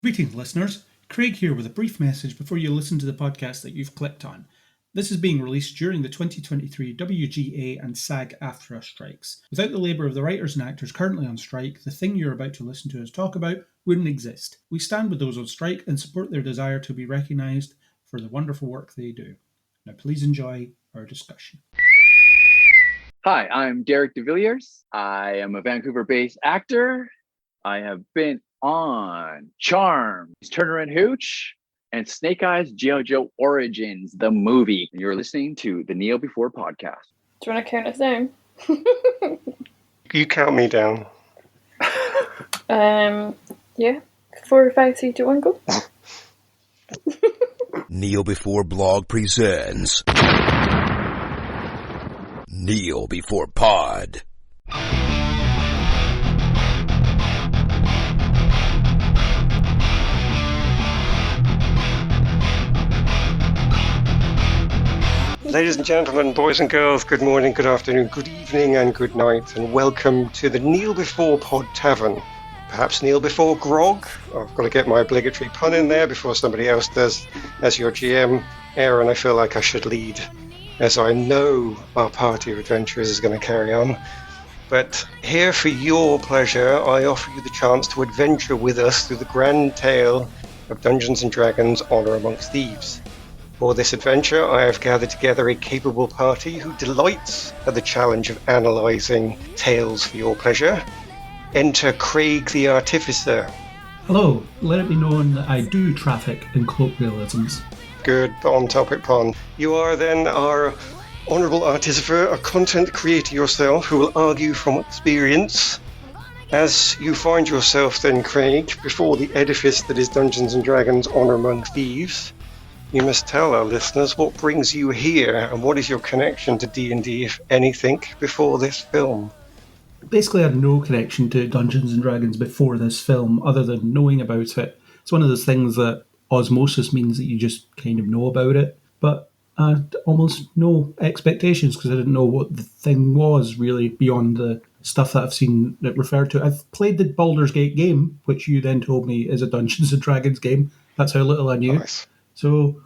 Greetings, listeners. Craig here with a brief message before you listen to the podcast that you've clicked on. This is being released during the 2023 WGA and SAG-AFTRA strikes. Without the labour of the writers and actors currently on strike, the thing you're about to listen to us talk about wouldn't exist. We stand with those on strike and support their desire to be recognised for the wonderful work they do. Now please enjoy our discussion. Hi, I'm Derek DeVilliers. I am a Vancouver-based actor. I have been on Charmed, Turner and Hooch, and Snake Eyes JoJo Origins, the movie. And you're listening to the Kneel Before podcast. Do you want to count us down? You count me down. Yeah. 4, 5, 3, 2, 1, go. Kneel Before Blog presents Kneel Before Pod. Ladies and gentlemen, boys and girls, good morning, good afternoon, good evening and good night, and welcome to the Kneel Before Pod Tavern. Perhaps kneel before grog. I've got to get my obligatory pun in there before somebody else does. As your GM, Aaron, I feel like I should lead, as I know our party of adventurers is going to carry on. But here for your pleasure, I offer you the chance to adventure with us through the grand tale of Dungeons & Dragons Honor Among Thieves. For this adventure, I have gathered together a capable party who delights at the challenge of analysing tales for your pleasure. Enter Craig the Artificer. Hello, let it be known that I do traffic in colloquialisms. Good on-topic pun. You are then our honourable artificer, a content creator yourself who will argue from experience. As you find yourself then, Craig, before the edifice that is Dungeons & Dragons Honor Among Thieves, you must tell our listeners what brings you here and what is your connection to D&D, if anything, before this film. Basically, I had no connection to Dungeons & Dragons before this film, other than knowing about it. It's one of those things that osmosis means that you just kind of know about it, but I had almost no expectations because I didn't know what the thing was, really, beyond the stuff that I've seen it referred to. I've played the Baldur's Gate game, which you then told me is a Dungeons & Dragons game. That's how little I knew. Nice. So,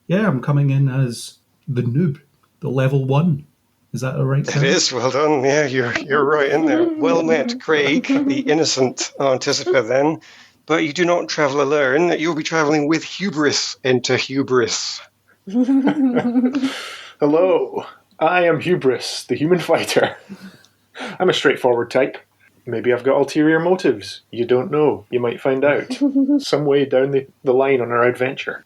yeah, I'm coming in as the noob, the level 1. Is that a right term? It is, well done. Yeah, you're right in there. Well met, Craig, the innocent artificer then. But you do not travel alone. You'll be travelling with Hubris. Enter Hubris. Hello, I am Hubris, the human fighter. I'm a straightforward type. Maybe I've got ulterior motives. You don't know. You might find out. Some way down the line on our adventure.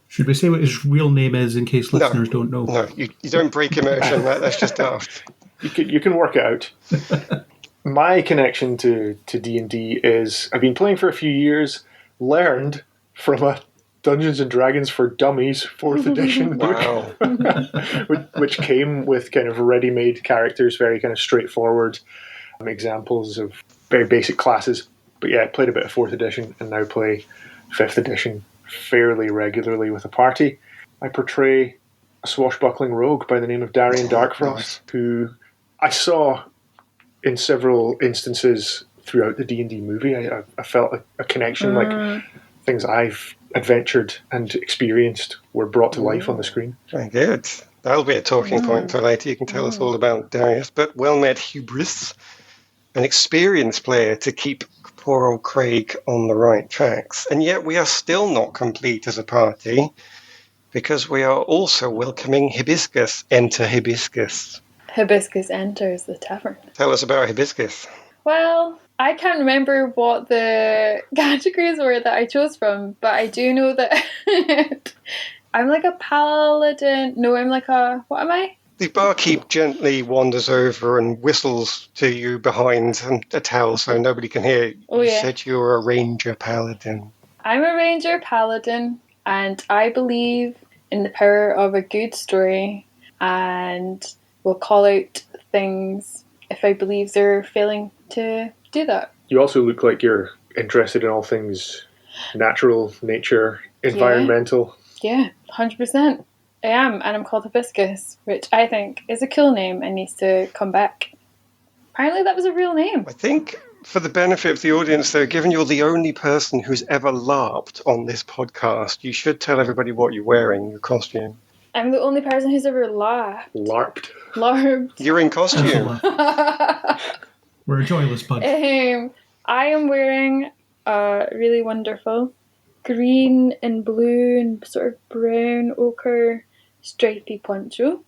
Should we say what his real name is in case listeners don't know? No, you don't break immersion. That's just daft. You can work it out. My connection to D&D is I've been playing for a few years, learned from a Dungeons & Dragons for Dummies 4th edition book, which came with kind of ready-made characters, very kind of straightforward examples of very basic classes. But yeah, I played a bit of 4th edition and now play 5th edition fairly regularly with a party. I portray a swashbuckling rogue by the name of Darian Darkfrost, who I saw in several instances throughout the D&D movie. I felt a connection, like things I've adventured and experienced were brought to life on the screen. Very good. That'll be a talking point for later. You can tell us all about Darius. But well met, Hubris, an experienced player to keep poor old Craig on the right tracks. And yet we are still not complete as a party because we are also welcoming Hibiscus. Enter Hibiscus. Hibiscus enters the tavern. Tell us about Hibiscus. Well, I can't remember what the categories were that I chose from, but I do know that I'm like a paladin. No, I'm like a... What am I? The barkeep gently wanders over and whistles to you behind a towel so nobody can hear. Oh, You yeah. said you were a ranger paladin. I'm a ranger paladin, and I believe in the power of a good story, and will call out things if I believe they're failing to do that. You also look like you're interested in all things natural, nature, environmental. Yeah, 100%. I am, and I'm called Hibiscus, which I think is a cool name and needs to come back. Apparently that was a real name. I think For the benefit of the audience, though, given you're the only person who's ever LARPed on this podcast, you should tell everybody what you're wearing, your costume. I'm the only person who's ever laughed. LARPed. LARPed. You're in costume. We're a joyless bunch. I am wearing a really wonderful green and blue and sort of brown ochre stripy poncho,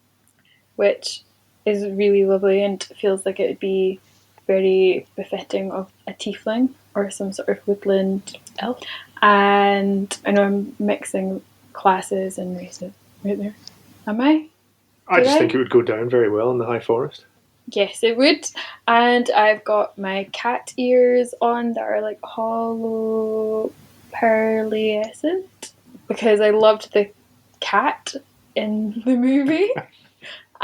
which is really lovely and feels like it would be very befitting of a tiefling or some sort of woodland elf. And I know I'm mixing classes and races right there. Am I? I just think it would go down very well in the High Forest. Yes, it would. And I've got my cat ears on that are like hollow pearlescent because I loved the cat in the movie.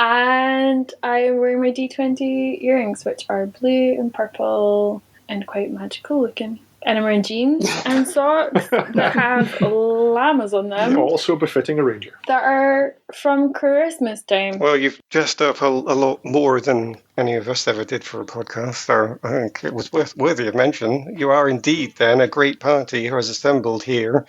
And I am wearing my D20 earrings, which are blue and purple and quite magical looking. And I'm wearing jeans and socks that have llamas on them. Also befitting a ranger. That are from Christmas time. Well, you've dressed up a lot more than any of us ever did for a podcast, so I think it was worthy of mention. You are indeed, then, a great party who has assembled here.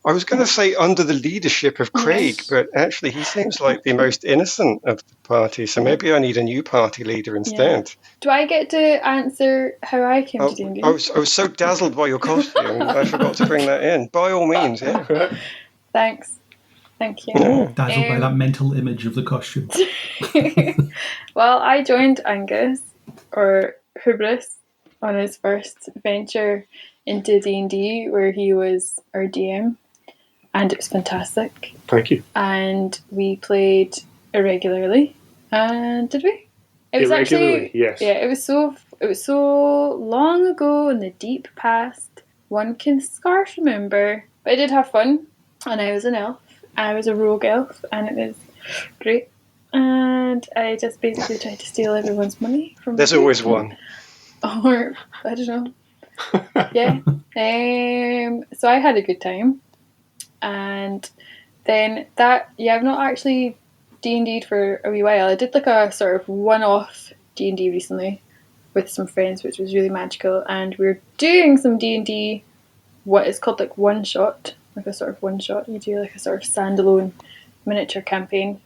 I was going to say under the leadership of Craig, but actually he seems like the most innocent of the party, so maybe I need a new party leader instead. Yeah. Do I get to answer how I came to D&D? I was so dazzled by your costume, I forgot to bring that in. By all means, yeah. Thanks. Thank you. Dazzled by that mental image of the costume. Well, I joined Angus, or Hubris, on his first venture into D&D, where he was our DM. And it was fantastic. Thank you. And we played irregularly. And did we? It was actually, yes. Yeah, it was so long ago in the deep past. One can scarce remember. But I did have fun. And I was an elf. I was a rogue elf. And it was great. And I just basically tried to steal everyone's money from There's always one. Or, I don't know. Yeah. So I had a good time. And then I've not actually D&D'd for a wee while. I did like a sort of one-off D&D recently with some friends, which was really magical. And we were doing some D&D, what is called like one-shot, like a sort of one-shot. You do like a sort of standalone miniature campaign.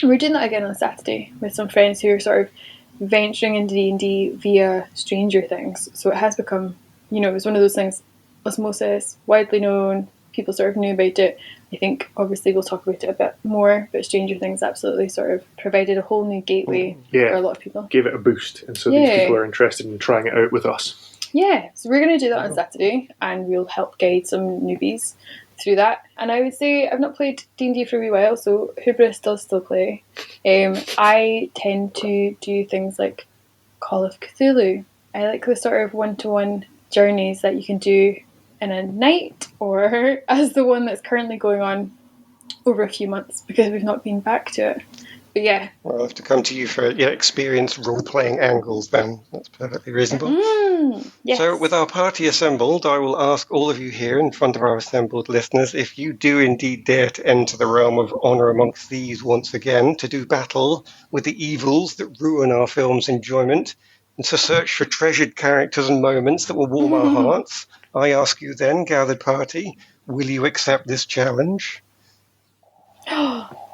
And we're doing that again on Saturday with some friends who are sort of venturing into D&D via Stranger Things. So it has become, it was one of those things, osmosis, widely known, people sort of knew about it. I think obviously we'll talk about it a bit more, but Stranger Things absolutely sort of provided a whole new gateway for a lot of people. Gave it a boost, and so these people are interested in trying it out with us. Yeah, so we're going to do that on Saturday, and we'll help guide some newbies through that. And I would say I've not played D&D for a wee while, so Hubris does still play. I tend to do things like Call of Cthulhu. I like the sort of one-to-one journeys that you can do in a night, or as the one that's currently going on over a few months because we've not been back to it. But yeah. Well, I'll have to come to you for experienced role-playing angles then. That's perfectly reasonable. Yes. So with our party assembled, I will ask all of you here in front of our assembled listeners if you do indeed dare to enter the realm of Honor Among Thieves once again to do battle with the evils that ruin our film's enjoyment and to search for treasured characters and moments that will warm our hearts. I ask you then, gathered party, will you accept this challenge?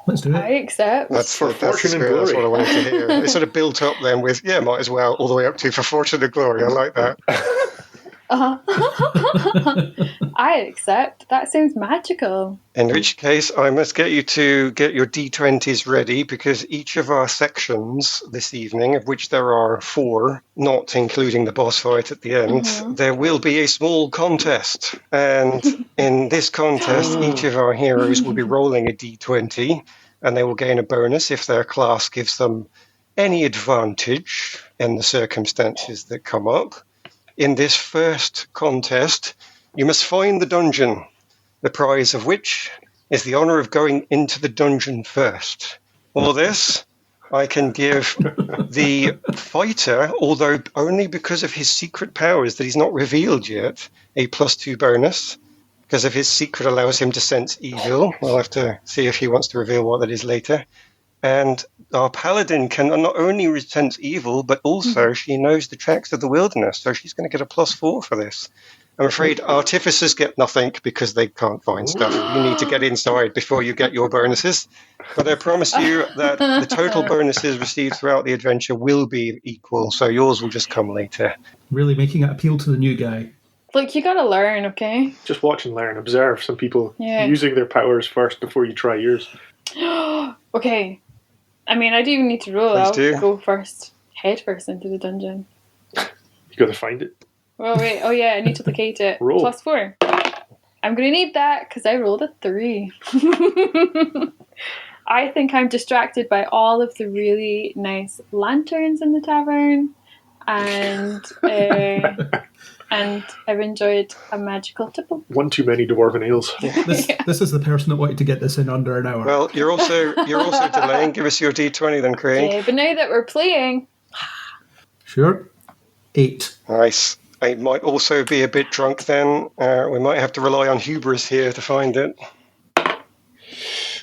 Let's do it. I accept. That's fortune and glory. That's what I wanted to hear. It sort of built up then with, might as well, all the way up to for fortune and glory. I like that. I accept. That sounds magical. In which case, I must get you to get your D20s ready, because each of our sections this evening, of which there are 4, not including the boss fight at the end, there will be a small contest. And in this contest, each of our heroes will be rolling a D20, and they will gain a bonus if their class gives them any advantage in the circumstances that come up. In this first contest, you must find the dungeon, the prize of which is the honour of going into the dungeon first. For this, I can give the fighter, although only because of his secret powers that he's not revealed yet, a +2 bonus, because of his secret allows him to sense evil. We'll have to see if he wants to reveal what that is later. And our paladin can not only sense evil, but also she knows the tracks of the wilderness, so she's going to get a +4 for this. I'm afraid artificers get nothing because they can't find stuff. You need to get inside before you get your bonuses. But I promise you that the total bonuses received throughout the adventure will be equal, so yours will just come later. Really making it appeal to the new guy. Look, you gotta learn, okay? Just watch and learn. Observe some people Yeah. using their powers first before you try yours. Okay. I mean, I don't even need to roll. Please I'll do. go head first into the dungeon. You got to find it. Oh, wait. Oh, yeah, I need to locate it. Roll. +4. I'm going to need that because I rolled a 3. I think I'm distracted by all of the really nice lanterns in the tavern, and I've enjoyed a magical tipple. One too many dwarven ales. This is the person that wanted to get this in under an hour. Well, you're also delaying. Give us your d20 then, Craig. Yeah, but now that we're playing, Sure. 8. Nice. I might also be a bit drunk then. We might have to rely on hubris here to find it.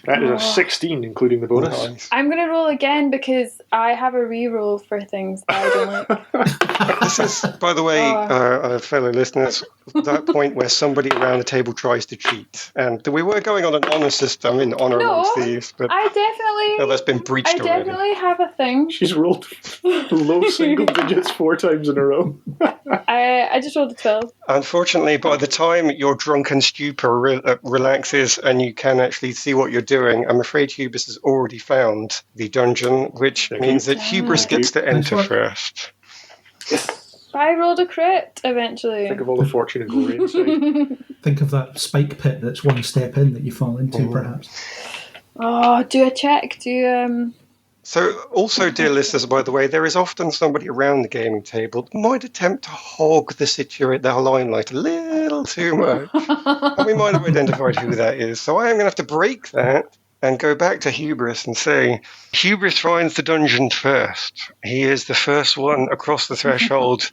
That is a 16, including the bonus. Nice. I'm going to roll again because I have a re-roll for things that I don't like. This is, by the way, fellow listeners, that point where somebody around the table tries to cheat. And we were going on an honor system in Honor Among Thieves, but that's been breached already. I definitely have a thing. She's rolled low single digits 4 times in a row. I just rolled a 12. Unfortunately, by the time your drunken stupor relaxes and you can actually see what you're doing, I'm afraid Hubris has already found the dungeon, which means that Hubris gets to enter first. But I rolled a crit eventually. Think of all the fortune and glory inside. Think of that spike pit that's one step in that you fall into, perhaps. Oh, do a check. So, also, dear listeners, by the way, there is often somebody around the gaming table that might attempt to hog the limelight a little too much. And we might have identified who that is. So I am going to have to break that and go back to Hubris and say, Hubris finds the dungeon first. He is the first one across the threshold,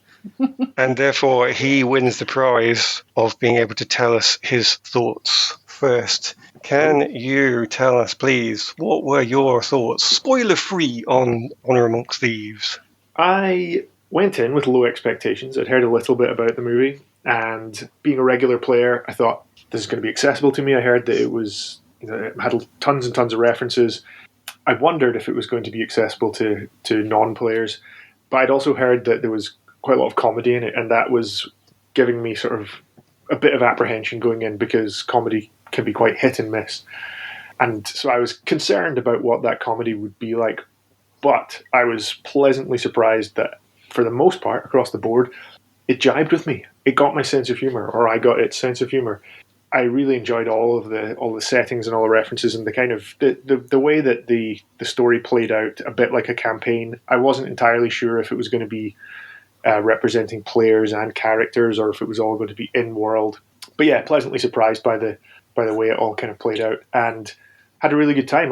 and therefore he wins the prize of being able to tell us his thoughts first. Can you tell us, please, what were your thoughts, spoiler-free, on Honor Among Thieves? I went in with low expectations. I'd heard a little bit about the movie, and being a regular player, I thought this is going to be accessible to me. I heard that it had tons and tons of references. I wondered if it was going to be accessible to non-players, but I'd also heard that there was quite a lot of comedy in it, and that was giving me sort of a bit of apprehension going in, because comedy can be quite hit and miss. And so I was concerned about what that comedy would be like. But I was pleasantly surprised that, for the most part, across the board, it jibed with me. It got my sense of humour, or I got its sense of humour. I really enjoyed all the settings and all the references, and the kind of the way that the story played out, a bit like a campaign. I wasn't entirely sure if it was going to be representing players and characters, or if it was all going to be in-world. But yeah, pleasantly surprised by the way it all kind of played out, and had a really good time.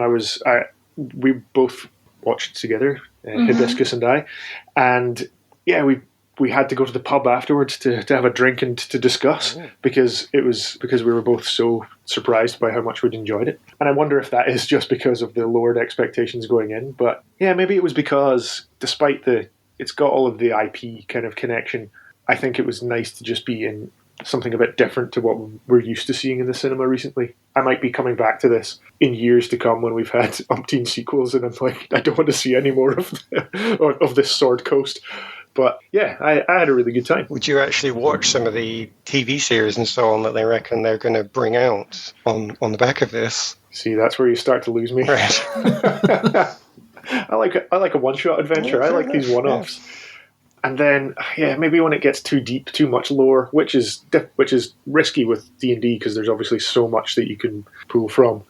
We both watched together, Hibiscus and I, and yeah, we had to go to the pub afterwards to have a drink and to discuss, because we were both so surprised by how much we'd enjoyed it. And I wonder if that is just because of the lowered expectations going in, but yeah, maybe it was because, despite it's got all of the IP kind of connection, I think it was nice to just be in something a bit different to what we're used to seeing in the cinema recently. I might be coming back to this in years to come when we've had umpteen sequels, and I'm like, I don't want to see any more of this Sword Coast. But yeah, I had a really good time. Would you actually watch some of the TV series and so on that they reckon they're going to bring out on the back of this? See, that's where you start to lose me. Right. I like a one-shot adventure. I like these one-offs. Yeah. And then, yeah, maybe when it gets too deep, too much lore, which is risky with D&D, because there's obviously so much that you can pull from.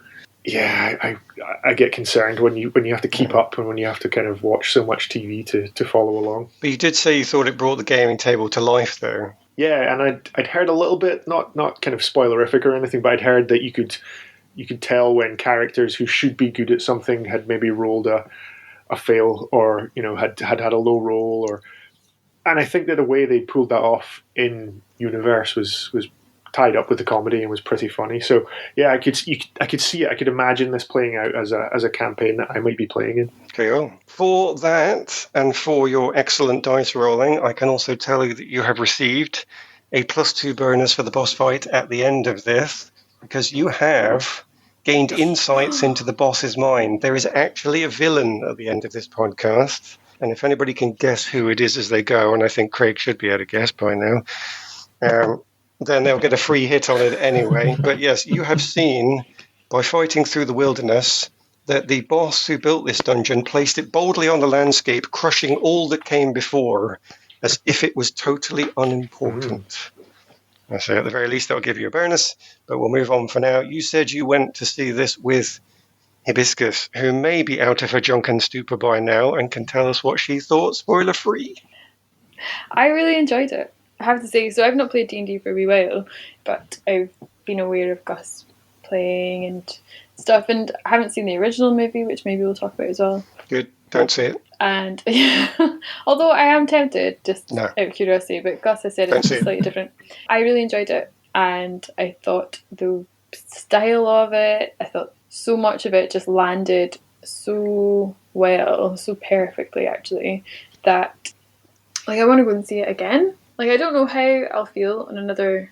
Yeah, I get concerned when you have to keep up, and when you have to kind of watch so much TV to follow along. But you did say you thought it brought the gaming table to life, though. Yeah, and I'd heard a little bit, not kind of spoilerific or anything, but I'd heard that you could tell when characters who should be good at something had maybe rolled a fail, or had a low roll, or. And I think that the way they pulled that off in universe was tied up with the comedy and was pretty funny. So yeah, I could see it. I could imagine this playing out as a campaign that I might be playing in. Cool. For that and for your excellent dice rolling, I can also tell you that you have received a +2 bonus for the boss fight at the end of this, because you have gained insights into the boss's mind. There is actually a villain at the end of this podcast, and if anybody can guess who it is as they go, and I think Craig should be able to guess by now, then they'll get a free hit on it anyway. But yes, you have seen, by fighting through the wilderness, that the boss who built this dungeon placed it boldly on the landscape, crushing all that came before, as if it was totally unimportant. I say at the very least that'll give you a bonus, but we'll move on for now. You said you went to see this with Hibiscus, who may be out of her drunken stupor by now and can tell us what she thought, spoiler free. I really enjoyed it, I have to say. So I've not played D&D for a wee while, but I've been aware of Gus playing and stuff, and I haven't seen the original movie, which maybe we'll talk about as well. Good, don't say it. And although I am tempted, just No. out of curiosity, but Gus has said it's slightly different. I really enjoyed it, and I thought the style of it, I thought so much of it just landed so well, so perfectly actually, that I want to go and see it again. I don't know how I'll feel on another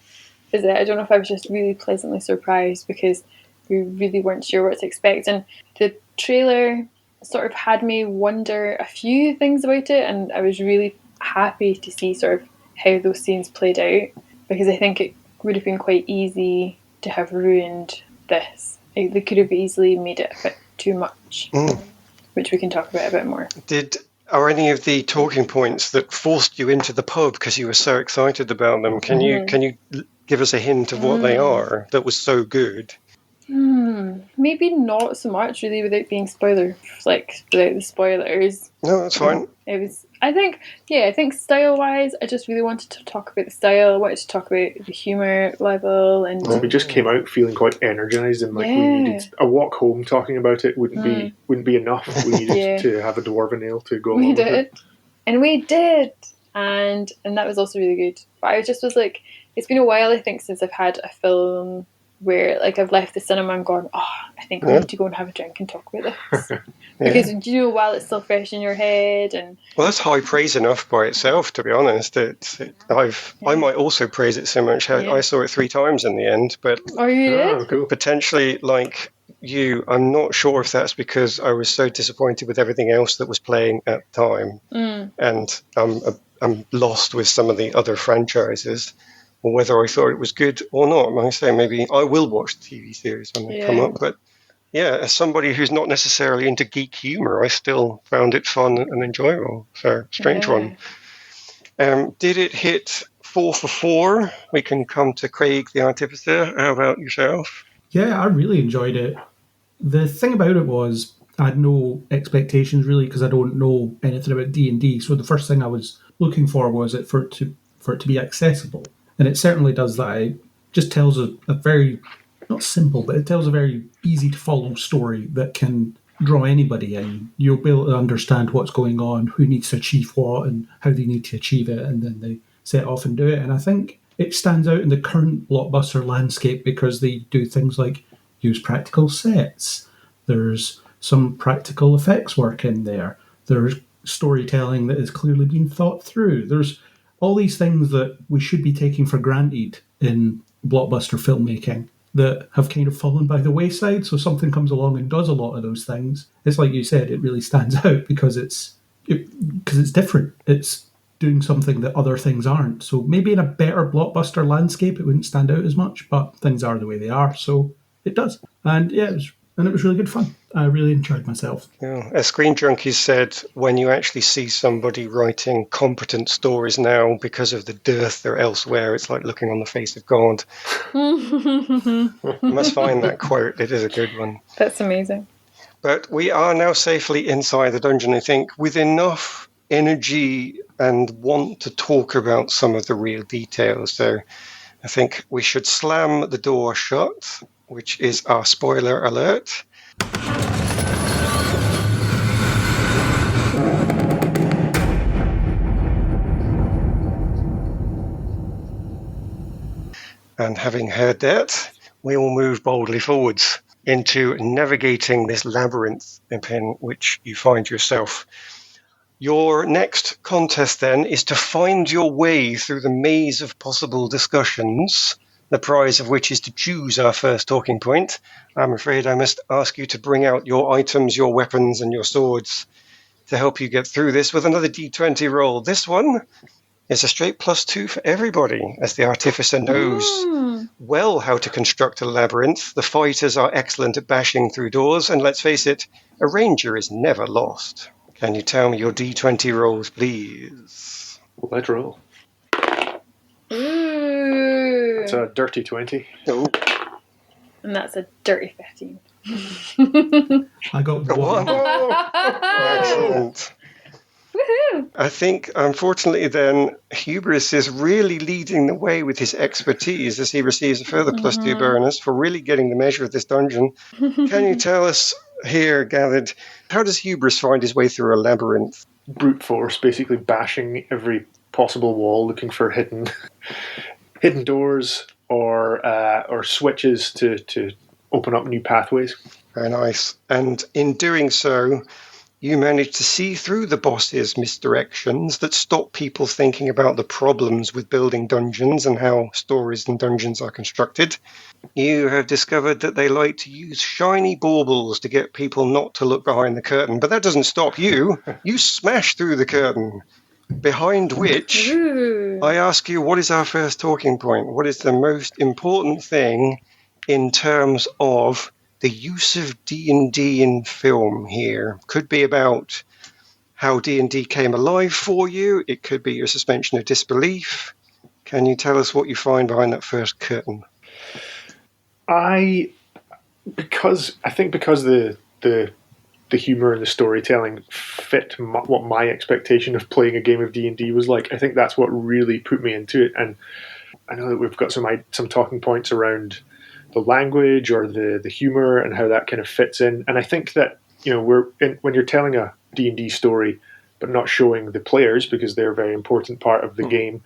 visit. I don't know if I was just really pleasantly surprised because we really weren't sure what to expect, and the trailer sort of had me wonder a few things about it, and I was really happy to see sort of how those scenes played out, because I think it would have been quite easy to have ruined this. They could have easily made it a bit too much, which we can talk about a bit more. Are any of the talking points that forced you into the pub because you were so excited about them? Can you give us a hint of what they are that was so good? Maybe not so much, really, without being without the spoilers. No, that's fine. It was, I think style-wise, I just really wanted to talk about the style. I wanted to talk about the humour level, and we just came out feeling quite energised, and we needed a walk home talking about it wouldn't be enough. We needed to have a dwarven ale to go along with it. And we did, and that was also really good. But I just was like, it's been a while, I think, since I've had a film where I've left the cinema and gone, I think we need to go and have a drink and talk about this. Because while it's still fresh in your head, and well, that's high praise enough by itself, to be honest. I might also praise it so much. I saw it 3 times in the end, but cool. Potentially, like you, I'm not sure if that's because I was so disappointed with everything else that was playing at the time, and I'm lost with some of the other franchises, or whether I thought it was good or not. Like I say, maybe I will watch the TV series when they come up, but yeah, as somebody who's not necessarily into geek humour, I still found it fun and enjoyable. So, strange one. Did it hit 4 for 4? We can come to Craig the Artificer. How about yourself? Yeah, I really enjoyed it. The thing about it was I had no expectations really, because I don't know anything about D&D. So the first thing I was looking for was for it to be accessible, and it certainly does that. It just tells a very, not simple, but it tells a very easy to follow story that can draw anybody in. You'll be able to understand what's going on, who needs to achieve what, and how they need to achieve it, and then they set off and do it. And I think it stands out in the current blockbuster landscape because they do things like use practical sets. There's some practical effects work in there. There's storytelling that has clearly been thought through. There's all these things that we should be taking for granted in blockbuster filmmaking that have kind of fallen by the wayside. So something comes along and does a lot of those things. It's like you said, it really stands out because it's different. It's doing something that other things aren't. So maybe in a better blockbuster landscape, it wouldn't stand out as much, but things are the way they are, so it does. And yeah, it was really good fun. I really enjoyed myself. Yeah. As Screen Junkies said, when you actually see somebody writing competent stories now because of the dearth there elsewhere, it's like looking on the face of God. You must find that quote. It is a good one. That's amazing. But we are now safely inside the dungeon, I think, with enough energy and want to talk about some of the real details. So I think we should slam the door shut, which is our spoiler alert. And having heard that, we will move boldly forwards into navigating this labyrinth in which you find yourself. Your next contest then is to find your way through the maze of possible discussions, the prize of which is to choose our first talking point. I'm afraid I must ask you to bring out your items, your weapons, and your swords to help you get through this with another D20 roll. This one is a straight +2 for everybody, as the artificer knows well how to construct a labyrinth. The fighters are excellent at bashing through doors, and let's face it, a ranger is never lost. Can you tell me your D20 rolls, please? Let's roll. Ooh. It's a dirty 20. Oh, And that's a dirty 15. I got got one. one. Excellent. Woohoo! I think, unfortunately, then, Hubris is really leading the way with his expertise as he receives a further +2 bonus for really getting the measure of this dungeon. Can you tell us here, gathered, how does Hubris find his way through a labyrinth? Brute force, basically bashing every possible wall, looking for hidden doors or switches to open up new pathways. Very nice. And in doing so, you manage to see through the boss's misdirections that stop people thinking about the problems with building dungeons and how stories and dungeons are constructed. You have discovered that they like to use shiny baubles to get people not to look behind the curtain, but that doesn't stop you. You smash through the curtain, behind which Ooh. I ask you, what is our first talking point? What is the most important thing in terms of the use of D&D in film here? Could be about how D&D came alive for you. It could be your suspension of disbelief. Can you tell us what you find behind that first curtain? Because the humor and the storytelling fit what my expectation of playing a game of D&D was like, I think that's what really put me into it. And I know that we've got some talking points around the language or the humor and how that kind of fits in. And I think that, when you're telling a D&D story but not showing the players because they're a very important part of the game,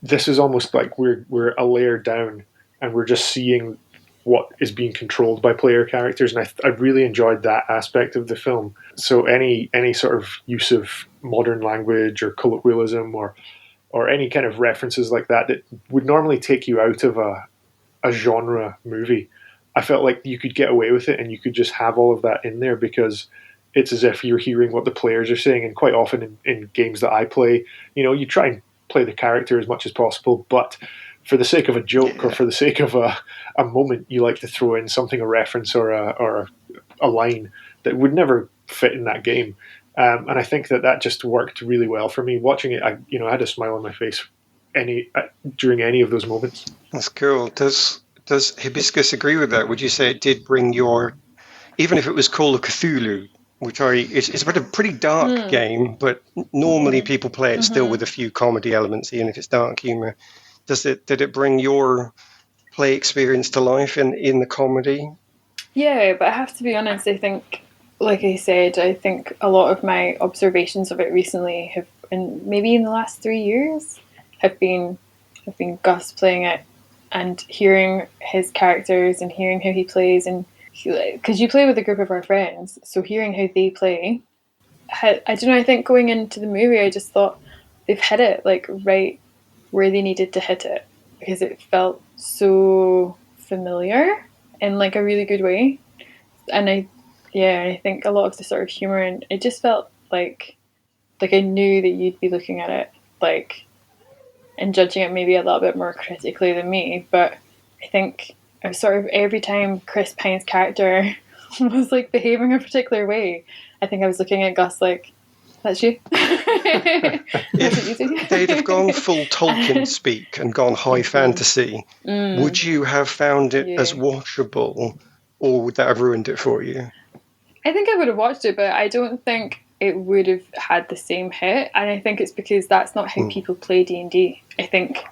this is almost like we're a layer down and we're just seeing what is being controlled by player characters, and I really enjoyed that aspect of the film. So any sort of use of modern language or colloquialism or any kind of references like that would normally take you out of a genre movie, I felt like you could get away with it and you could just have all of that in there because it's as if you're hearing what the players are saying. And quite often in games that I play, you try and play the character as much as possible, but for the sake of a joke or for the sake of a moment, you like to throw in something, a reference or a line that would never fit in that game. And I think that just worked really well for me. Watching it, I had a smile on my face during any of those moments. That's cool. Does Hibiscus agree with that? Would you say it did bring even if it was Call of Cthulhu, which it's a pretty dark game, but normally people play it still with a few comedy elements, even if it's dark humor. Did it bring your play experience to life in the comedy? Yeah, but I have to be honest, I think, like I said, I think a lot of my observations of it recently have, and maybe in the last 3 years, have been Gus playing it and hearing his characters and hearing how he plays, and because you play with a group of our friends, so hearing how they play, I don't know, I think going into the movie I just thought they've hit it like right where they needed to hit it, because it felt so familiar in like a really good way. And I think a lot of the sort of humor, and it just felt like I knew that you'd be looking at it like and judging it maybe a little bit more critically than me. But I think I was sort of, every time Chris Pine's character was like behaving a particular way, I think I was looking at Gus like, that's you. If they'd have gone full Tolkien speak and gone high fantasy, would you have found it as watchable, or would that have ruined it for you? I think I would have watched it, but I don't think it would have had the same hit. And I think it's because that's not how people play D&D. I think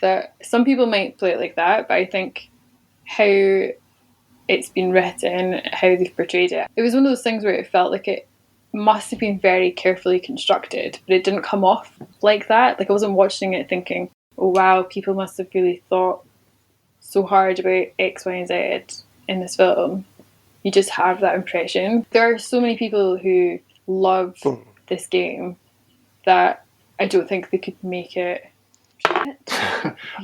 that some people might play it like that, but I think how it's been written, how they've portrayed it, it was one of those things where it felt like it must have been very carefully constructed, but it didn't come off like that. Like, I wasn't watching it thinking, oh wow, people must have really thought so hard about X, Y, and Z in this film. You just have that impression. There are so many people who love this game that I don't think they could make it shit.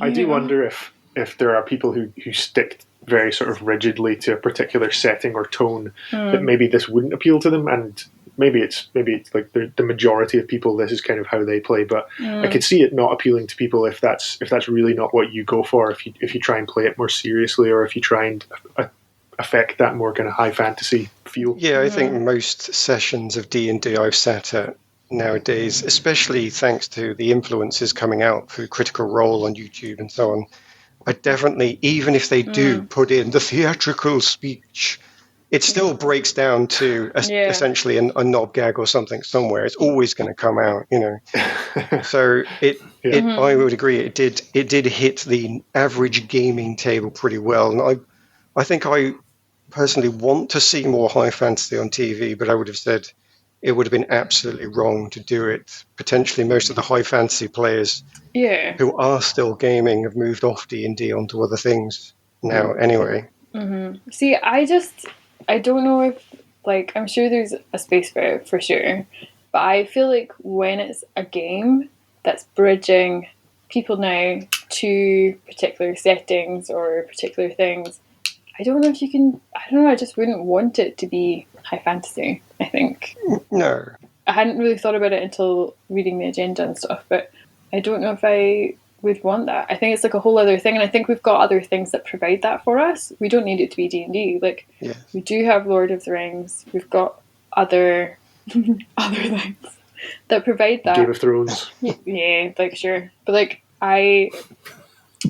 I do wonder if there are people who stick very sort of rigidly to a particular setting or tone that maybe this wouldn't appeal to them, and maybe it's like the majority of people, this is kind of how they play. But I could see it not appealing to people if that's really not what you go for. If you try and play it more seriously, or if you try and affect that more kind of high fantasy feel. Yeah, I think most sessions of D&D I've sat at nowadays, especially thanks to the influences coming out through Critical Role on YouTube and so on, I definitely, even if they do put in the theatrical speech, it still breaks down to essentially a knob gag or something somewhere. It's always going to come out, you know. So I would agree. It did hit the average gaming table pretty well, and I think I personally want to see more high fantasy on TV, but I would have said it would have been absolutely wrong to do it. Potentially, most of the high fantasy players who are still gaming have moved off D&D onto other things now. Anyway, See, I don't know if, like, I'm sure there's a space for it for sure, but I feel like when it's a game that's bridging people now to particular settings or particular things, I don't know if you can. I don't know. I just wouldn't want it to be high fantasy, I think. no. I hadn't really thought about it until reading the agenda and stuff, but I don't know if I would want that. I think it's like a whole other thing, and I think we've got other things that provide that for us. We don't need it to be D&D. Like, we do have Lord of the Rings. We've got other other things that provide that. Game of Thrones. Yeah, like, sure. But, like, I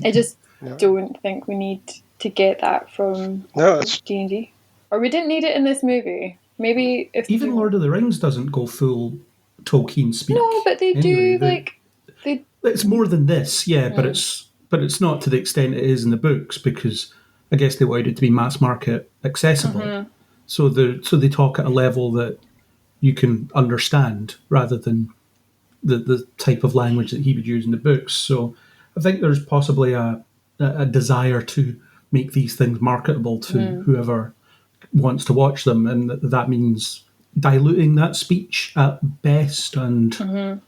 just don't think we need to get that from D&D. Or we didn't need it in this movie. Maybe if even Lord of the Rings doesn't go full Tolkien speak. No, but they anyway, do like they. It's more than this, but it's not to the extent it is in the books, because I guess they wanted it to be mass market accessible. So they talk at a level that you can understand rather than the type of language that he would use in the books. So I think there's possibly a desire to make these things marketable to whoever wants to watch them, and that means diluting that speech at best and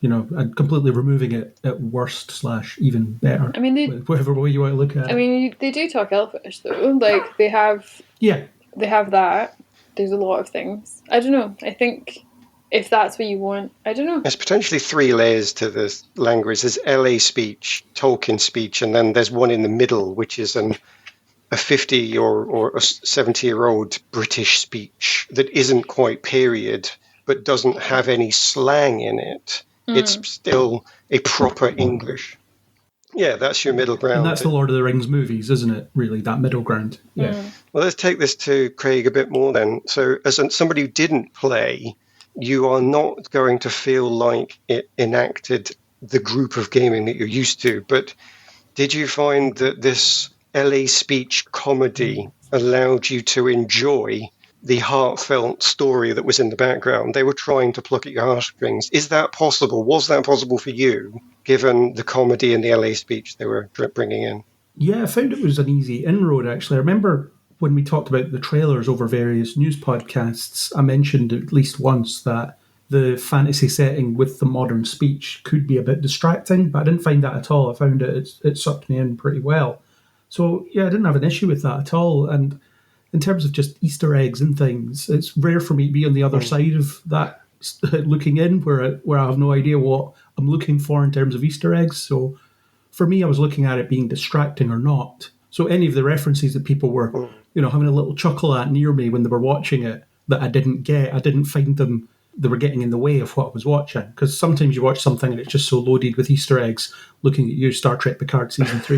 and completely removing it at worst / even better. I mean, whatever way you want to look at it. I mean, they do talk Elfish though. Like they have that. There's a lot of things. I don't know. I think if that's what you want, I don't know. There's potentially 3 layers to this language. There's LA speech, Tolkien speech, and then there's one in the middle, which is a 50 or a 70-year-old British speech that isn't quite period, but doesn't have any slang in it. It's still a proper English. Yeah, that's your middle ground. And that's the Lord of the Rings movies, isn't it? Really, that middle ground. Yeah. Well, let's take this to Craig a bit more then. So as somebody who didn't play, you are not going to feel like it enacted the group of gaming that you're used to. But did you find that this LA speech comedy allowed you to enjoy the heartfelt story that was in the background? They were trying to pluck at your heartstrings. Is that possible? Was that possible for you, given the comedy and the LA speech they were bringing in? Yeah, I found it was an easy inroad, actually. I remember when we talked about the trailers over various news podcasts, I mentioned at least once that the fantasy setting with the modern speech could be a bit distracting, but I didn't find that at all. I found it sucked me in pretty well. So, yeah, I didn't have an issue with that at all. And in terms of just Easter eggs and things, it's rare for me to be on the other side of that, looking in, where I have no idea what I'm looking for in terms of Easter eggs. So for me, I was looking at it being distracting or not. So any of the references that people were, having a little chuckle at near me when they were watching it that I didn't find them, they were getting in the way of what I was watching. Because sometimes you watch something and it's just so loaded with Easter eggs, looking at you, Star Trek Picard Season 3,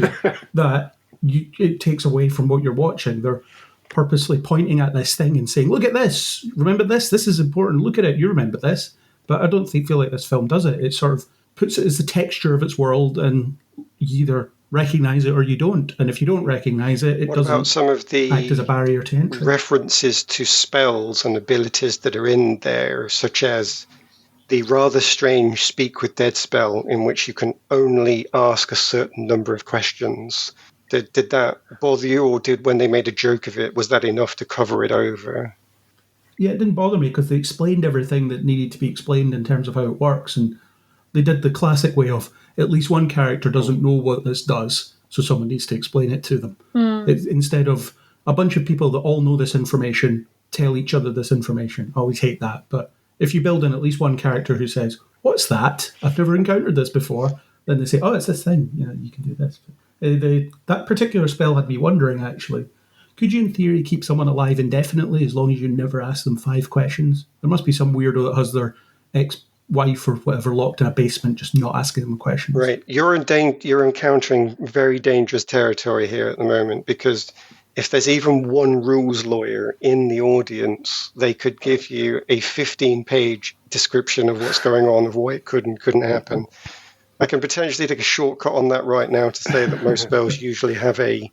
that it takes away from what you're watching. They're purposely pointing at this thing and saying, look at this, remember this is important, look at it, you remember this. But I don't feel like this film does it. It sort of puts it as the texture of its world, and you either recognise it or you don't. And if you don't recognise it, it doesn't some of the act as a barrier to entry. References to spells and abilities that are in there, such as the rather strange Speak with Dead spell, in which you can only ask a certain number of questions, Did that bother you, or did when they made a joke of it, was that enough to cover it over? Yeah, it didn't bother me because they explained everything that needed to be explained in terms of how it works, and they did the classic way of at least one character doesn't know what this does, so someone needs to explain it to them. Instead of a bunch of people that all know this information tell each other this information. I always hate that, but if you build in at least one character who says, "What's that? I've never encountered this before," then they say, "Oh, it's this thing. You can do this." That particular spell had me wondering, actually. Could you, in theory, keep someone alive indefinitely as long as you never ask them 5 questions? There must be some weirdo that has their ex-wife or whatever locked in a basement, just not asking them questions. Right. You're encountering very dangerous territory here at the moment, because if there's even one rules lawyer in the audience, they could give you a 15-page description of what's going on, of why it couldn't happen. I can potentially take a shortcut on that right now to say that most spells usually have a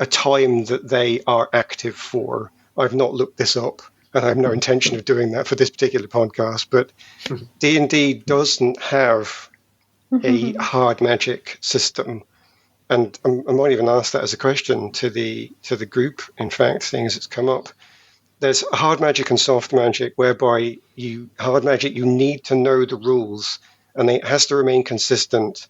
time that they are active for. I've not looked this up, and I have no intention of doing that for this particular podcast, but D&D doesn't have a hard magic system. And I might even ask that as a question to the group, in fact, seeing as it's come up. There's hard magic and soft magic, whereby hard magic, you need to know the rules, and it has to remain consistent,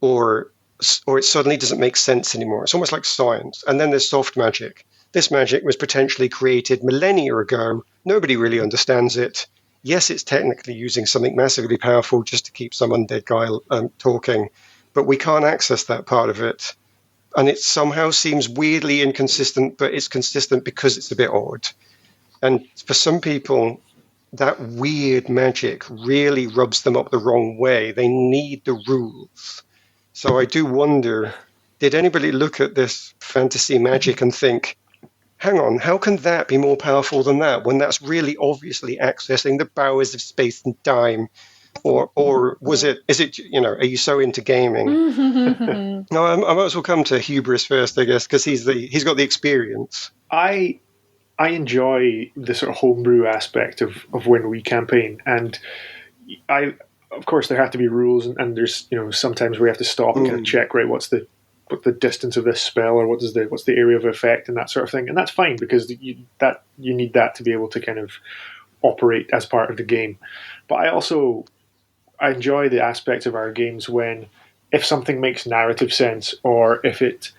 or it suddenly doesn't make sense anymore. It's almost like science. And then there's soft magic. This magic was potentially created millennia ago. Nobody really understands it. Yes, it's technically using something massively powerful just to keep some undead guy talking, but we can't access that part of it. And it somehow seems weirdly inconsistent, but it's consistent because it's a bit odd. And for some people, that weird magic really rubs them up the wrong way. They need the rules. So I do wonder, did anybody look at this fantasy magic and think, hang on, how can that be more powerful than that, when that's really obviously accessing the bowers of space and time? Or is it, are you so into gaming? No, I might as well come to Hubris first, I guess, because he's got the experience. I enjoy the sort of homebrew aspect of when we campaign, and of course there have to be rules, and there's sometimes we have to stop and kind of check, right, what's the distance of this spell, or what's the area of effect, and that sort of thing, and that's fine because you need that to be able to kind of operate as part of the game. But I enjoy the aspect of our games when, if something makes narrative sense, or if it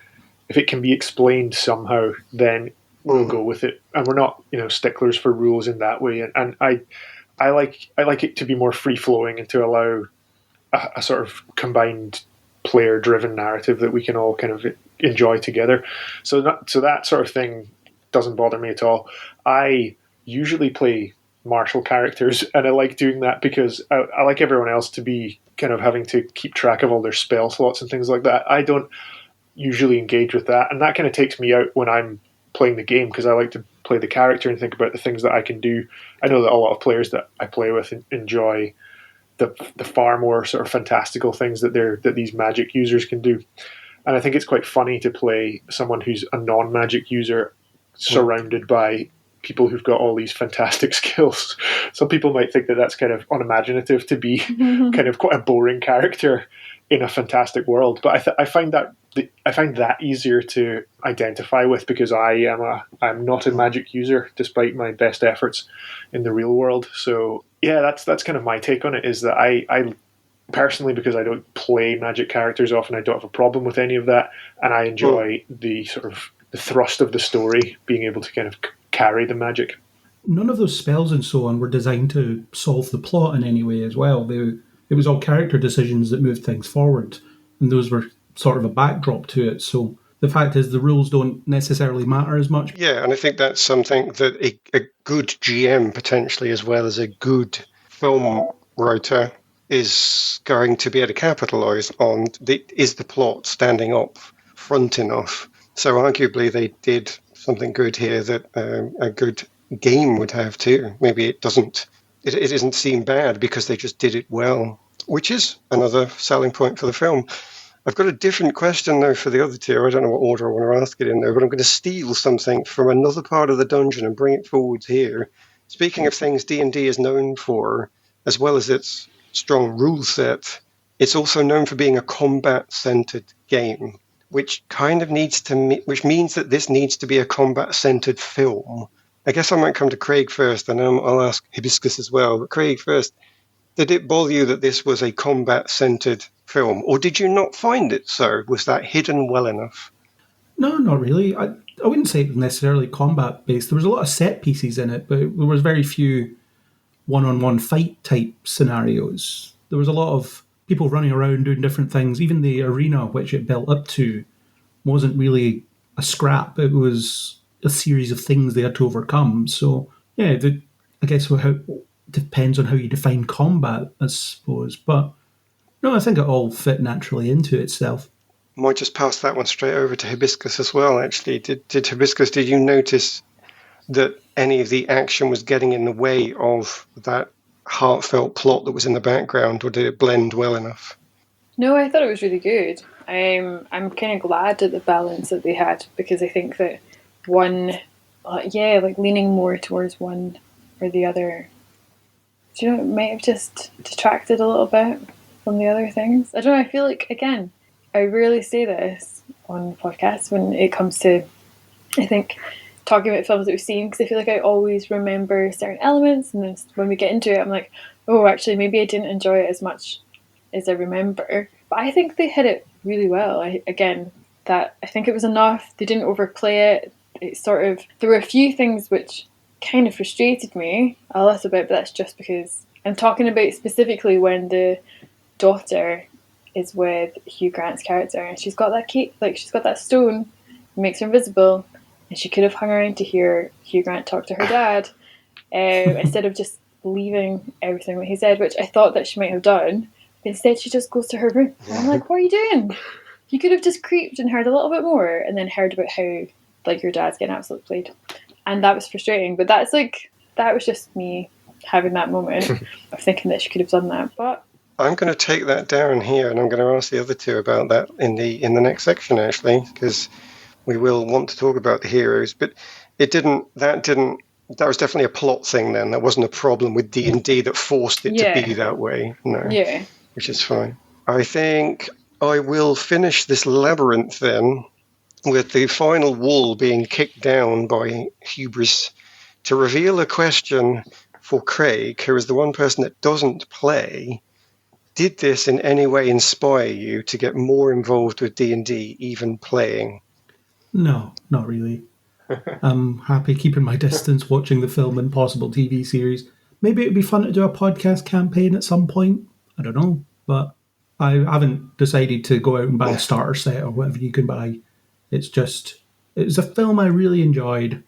can be explained somehow, then we'll go with it, and we're not sticklers for rules in that way. And I like it to be more free flowing and to allow a sort of combined player driven narrative that we can all kind of enjoy together. So that sort of thing doesn't bother me at all. I usually play martial characters, and I like doing that because I like everyone else to be kind of having to keep track of all their spell slots and things like that. I don't usually engage with that, and that kind of takes me out when I'm playing the game, because I like to play the character and think about the things that I can do. I know that a lot of players that I play with enjoy the far more sort of fantastical things that these magic users can do. And I think it's quite funny to play someone who's a non-magic user surrounded by people who've got all these fantastic skills. Some people might think that that's kind of unimaginative, to be kind of quite a boring character in a fantastic world. But I find that easier to identify with, because I'm not a magic user despite my best efforts in the real world. So yeah, that's kind of my take on it, is that I personally, because I don't play magic characters often, I don't have a problem with any of that, and I enjoy the sort of the thrust of the story being able to kind of carry the magic. None of those spells and so on were designed to solve the plot in any way as well. It was all character decisions that moved things forward, and those were sort of a backdrop to it. So the fact is, the rules don't necessarily matter as much. Yeah, and I think that's something that a good GM, potentially, as well as a good film writer, is going to be able to capitalise on. Is the plot standing up front enough? So arguably they did something good here that a good game would have too. Maybe it doesn't. It isn't seen bad because they just did it well, which is another selling point for the film. I've got a different question, though, for the other two. I don't know what order I want to ask it in, though, but I'm going to steal something from another part of the dungeon and bring it forwards here. Speaking of things D&D is known for, as well as its strong rule set, it's also known for being a combat-centered game. which kind of which means that this needs to be a combat-centered film. I guess I might come to Craig first, and then I'll ask Hibiscus as well. But Craig first, did it bother you that this was a combat-centered film, or did you not find it so? Was that hidden well enough? No, not really. I wouldn't say it was necessarily combat based. There was a lot of set pieces in it, but there was very few one-on-one fight type scenarios. There was a lot of people running around doing different things. Even the arena which it built up to wasn't really a scrap. It was a series of things they had to overcome. So yeah, I guess depends on how you define combat, I suppose. But no, I think it all fit naturally into itself. Might just pass that one straight over to Hibiscus as well, actually. Did Hibiscus, did you notice that any of the action was getting in the way of that heartfelt plot that was in the background, or did it blend well enough? No, I thought it was really good. I'm kind of glad at the balance that they had, because I think that one, like leaning more towards one or the other, do you know, it might have just detracted a little bit from the other things. I don't know, I feel like, again, I rarely say this on podcasts when it comes to, I think, talking about films that we've seen, because I feel like I always remember certain elements, and then when we get into it, I'm like, oh, actually, maybe I didn't enjoy it as much as I remember. But I think they hit it really well. I think it was enough. They didn't overplay it. There were a few things which kind of frustrated me a little bit, but that's just because I'm talking about specifically when the daughter is with Hugh Grant's character, and she's got that key, like she's got that stone that makes her invisible, and she could have hung around to hear Hugh Grant talk to her dad instead of just leaving everything that he said, which I thought that she might have done. But instead, she just goes to her room, and I'm like, what are you doing? You could have just creeped and heard a little bit more, and then heard about how like your dad's getting absolutely played, and that was frustrating. But that was just me having that moment of thinking that she could have done that. But I'm going to take that down here, and I'm going to ask the other two about that in the next section, actually, because we will want to talk about the heroes. But that was definitely a plot thing then. That wasn't a problem with D&D that forced it to be that way. No. Yeah. Which is fine. I think I will finish this labyrinth then with the final wall being kicked down by Hubris to reveal a question for Craig, who is the one person that doesn't play. Did this in any way inspire you to get more involved with D&D, even playing? No, not really. I'm happy keeping my distance, watching the film and possible TV series. Maybe it'd be fun to do a podcast campaign at some point. I don't know. But I haven't decided to go out and buy a starter set or whatever you can buy. It's a film I really enjoyed,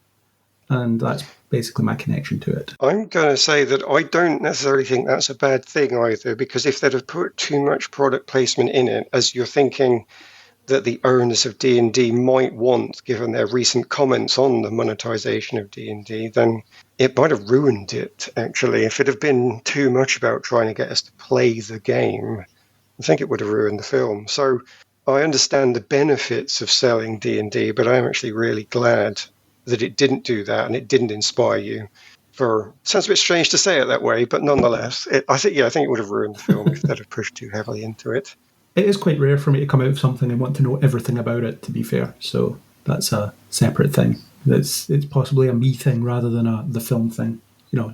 and that's basically my connection to it. I'm going to say that I don't necessarily think that's a bad thing either, because if they'd have put too much product placement in it, as you're thinking that the owners of D&D might want, given their recent comments on the monetization of D&D, then it might have ruined it, actually. If it had been too much about trying to get us to play the game, I think it would have ruined the film. So I understand the benefits of selling D&D, but I'm actually really glad that it didn't do that and it didn't inspire you. Sounds a bit strange to say it that way, but nonetheless, I think it would have ruined the film if they'd have pushed too heavily into it. It is quite rare for me to come out of something and want to know everything about it, to be fair. So that's a separate thing. It's possibly a me thing rather than the film thing,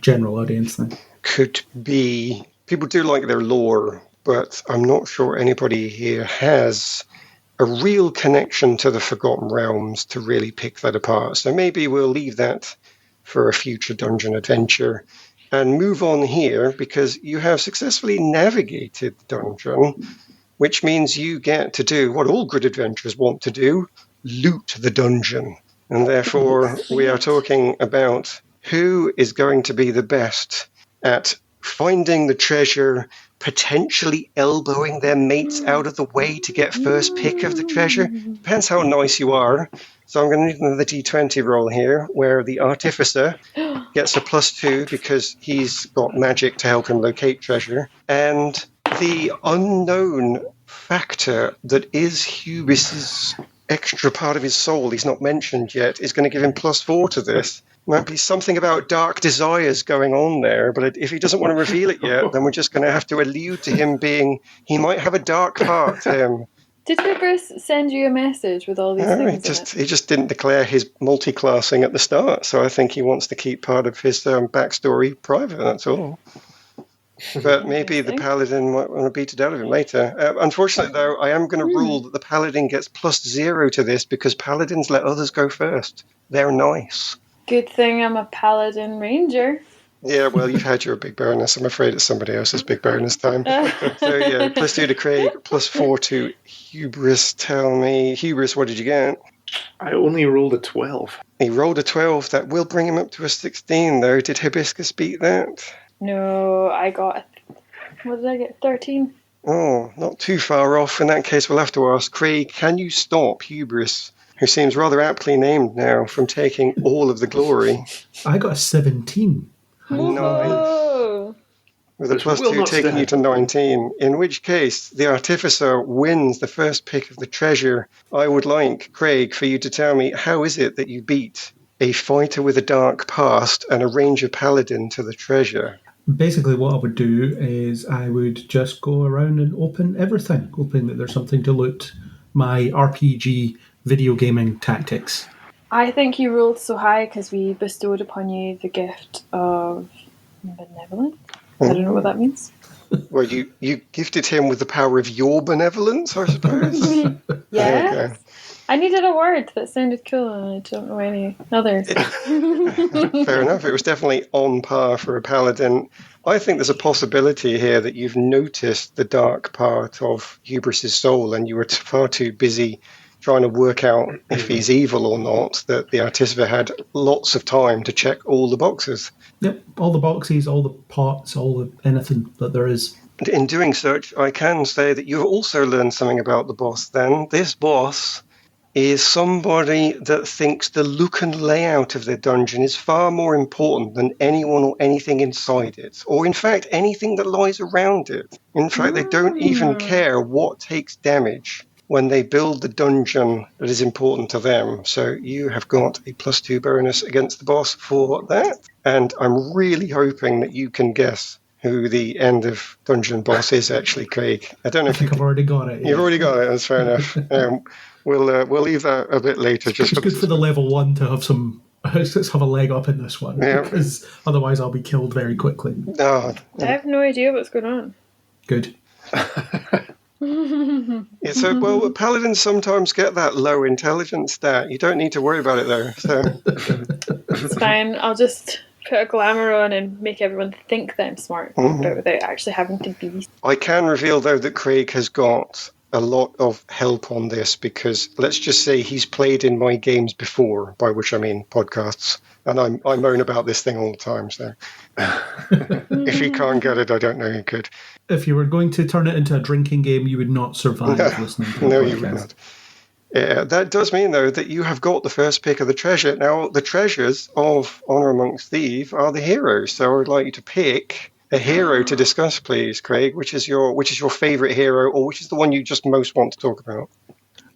general audience thing. Could be. People do like their lore, but I'm not sure anybody here has a real connection to the Forgotten Realms to really pick that apart. So maybe we'll leave that for a future dungeon adventure and move on here, because you have successfully navigated the dungeon, which means you get to do what all good adventurers want to do, loot the dungeon. And therefore, we are talking about who is going to be the best at finding the treasure, potentially elbowing their mates out of the way to get first pick of the treasure. Depends how nice you are. So I'm going to need another D20 roll here, where the artificer gets a +2 because he's got magic to help him locate treasure. And the unknown factor that is Hubis's extra part of his soul he's not mentioned yet is going to give him +4 to this. Might be something about dark desires going on there, but if he doesn't want to reveal it yet, then we're just going to have to allude to him he might have a dark part to him. Did Hubris send you a message with all these No, things he just didn't declare his multi-classing at the start, so I think he wants to keep part of his backstory private, that's all. But maybe the Paladin might want to beat it out of him later. Unfortunately, though, I am going to rule that the Paladin gets +0 to this because Paladins let others go first. They're nice. Good thing I'm a Paladin Ranger. Yeah, well, you've had your big bonus. I'm afraid it's somebody else's big bonus time. So, yeah, +2 to Craig, +4 to Hubris. Tell me, Hubris, what did you get? I only rolled a 12. He rolled a 12. That will bring him up to a 16, though. Did Hibiscus beat that? No, I got... What did I get? 13? Oh, not too far off. In that case, we'll have to ask Craig, can you stop Hubris, who seems rather aptly named now, from taking all of the glory? I got a 17. Whoa! With a +2 taking you to 19, in which case the Artificer wins the first pick of the treasure. I would like, Craig, for you to tell me, how is it that you beat a fighter with a dark past and a ranger paladin to the treasure? Basically, what I would do is I would just go around and open everything, hoping that there's something to loot. My RPG video gaming tactics. I think you rolled so high because we bestowed upon you the gift of benevolence. I don't know what that means. Well, you gifted him with the power of your benevolence, I suppose. Yeah. I needed a word that sounded cool and I don't know any others. Fair enough. It was definitely on par for a paladin. I think there's a possibility here that you've noticed the dark part of Hubris's soul and you were far too busy trying to work out if he's evil or not, that the Artificer had lots of time to check all the boxes. Yep, all the boxes, all the pots, anything that there is. In doing such, I can say that you've also learned something about the boss then. This boss is somebody that thinks the look and layout of their dungeon is far more important than anyone or anything inside it, or in fact anything that lies around it. In fact, they don't even care what takes damage when they build the dungeon that is important to them. So you have got a +2 bonus against the boss for that, and I'm really hoping that you can guess who the end of dungeon boss is actually, Craig. I don't know if I've already got it. You've already got it, that's fair enough. We'll leave that a bit later. It's good for the level 1 to have let's have a leg up in this one, because otherwise I'll be killed very quickly. I have no idea what's going on. Good. Yeah, so, well, paladins sometimes get that low intelligence stat. You don't need to worry about it, though. So. It's fine. I'll just put a glamour on and make everyone think that I'm smart, but without actually having to be. I can reveal, though, that Craig has got a lot of help on this because, let's just say, he's played in my games before, by which I mean podcasts, and I moan about this thing all the time, so if he can't get it, I don't know who could. If you were going to turn it into a drinking game, you would not survive listening to it. No, you would not. Yeah, that does mean, though, that you have got the first pick of the treasure. Now, the treasures of Honor Amongst Thieves are the heroes, so I would like you to pick a hero to discuss, please, Craig. Which is your favourite hero, or which is the one you just most want to talk about?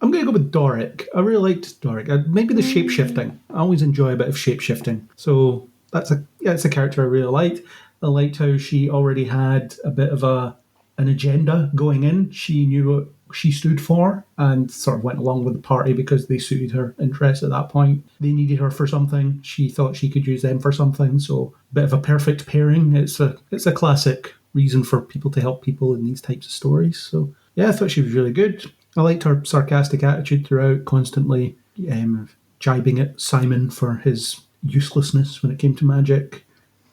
I'm going to go with Doric. I really liked Doric. Maybe the shape-shifting. I always enjoy a bit of shape-shifting. So it's a character I really liked. I liked how she already had a bit of an agenda going in. She knew what she stood for and sort of went along with the party because they suited her interests at that point. They needed her for something. She thought she could use them for something. So a bit of a perfect pairing. It's a classic reason for people to help people in these types of stories. So yeah, I thought she was really good. I liked her sarcastic attitude throughout, constantly jibing at Simon for his uselessness when it came to magic.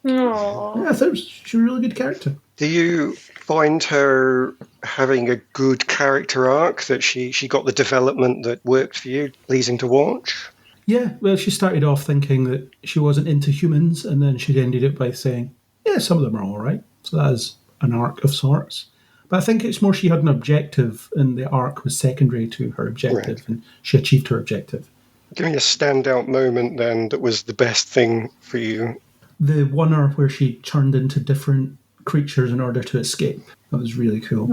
Aww. Yeah, I thought she was a really good character. Do you find her having a good character arc, that she got the development that worked for you, pleasing to watch? Yeah, well, she started off thinking that she wasn't into humans, and then she ended up by saying, yeah, some of them are all right. So that is an arc of sorts. But I think it's more she had an objective, and the arc was secondary to her objective, and she achieved her objective. Give me a standout moment, then, that was the best thing for you. The one where she turned into different creatures in order to escape. That was really cool.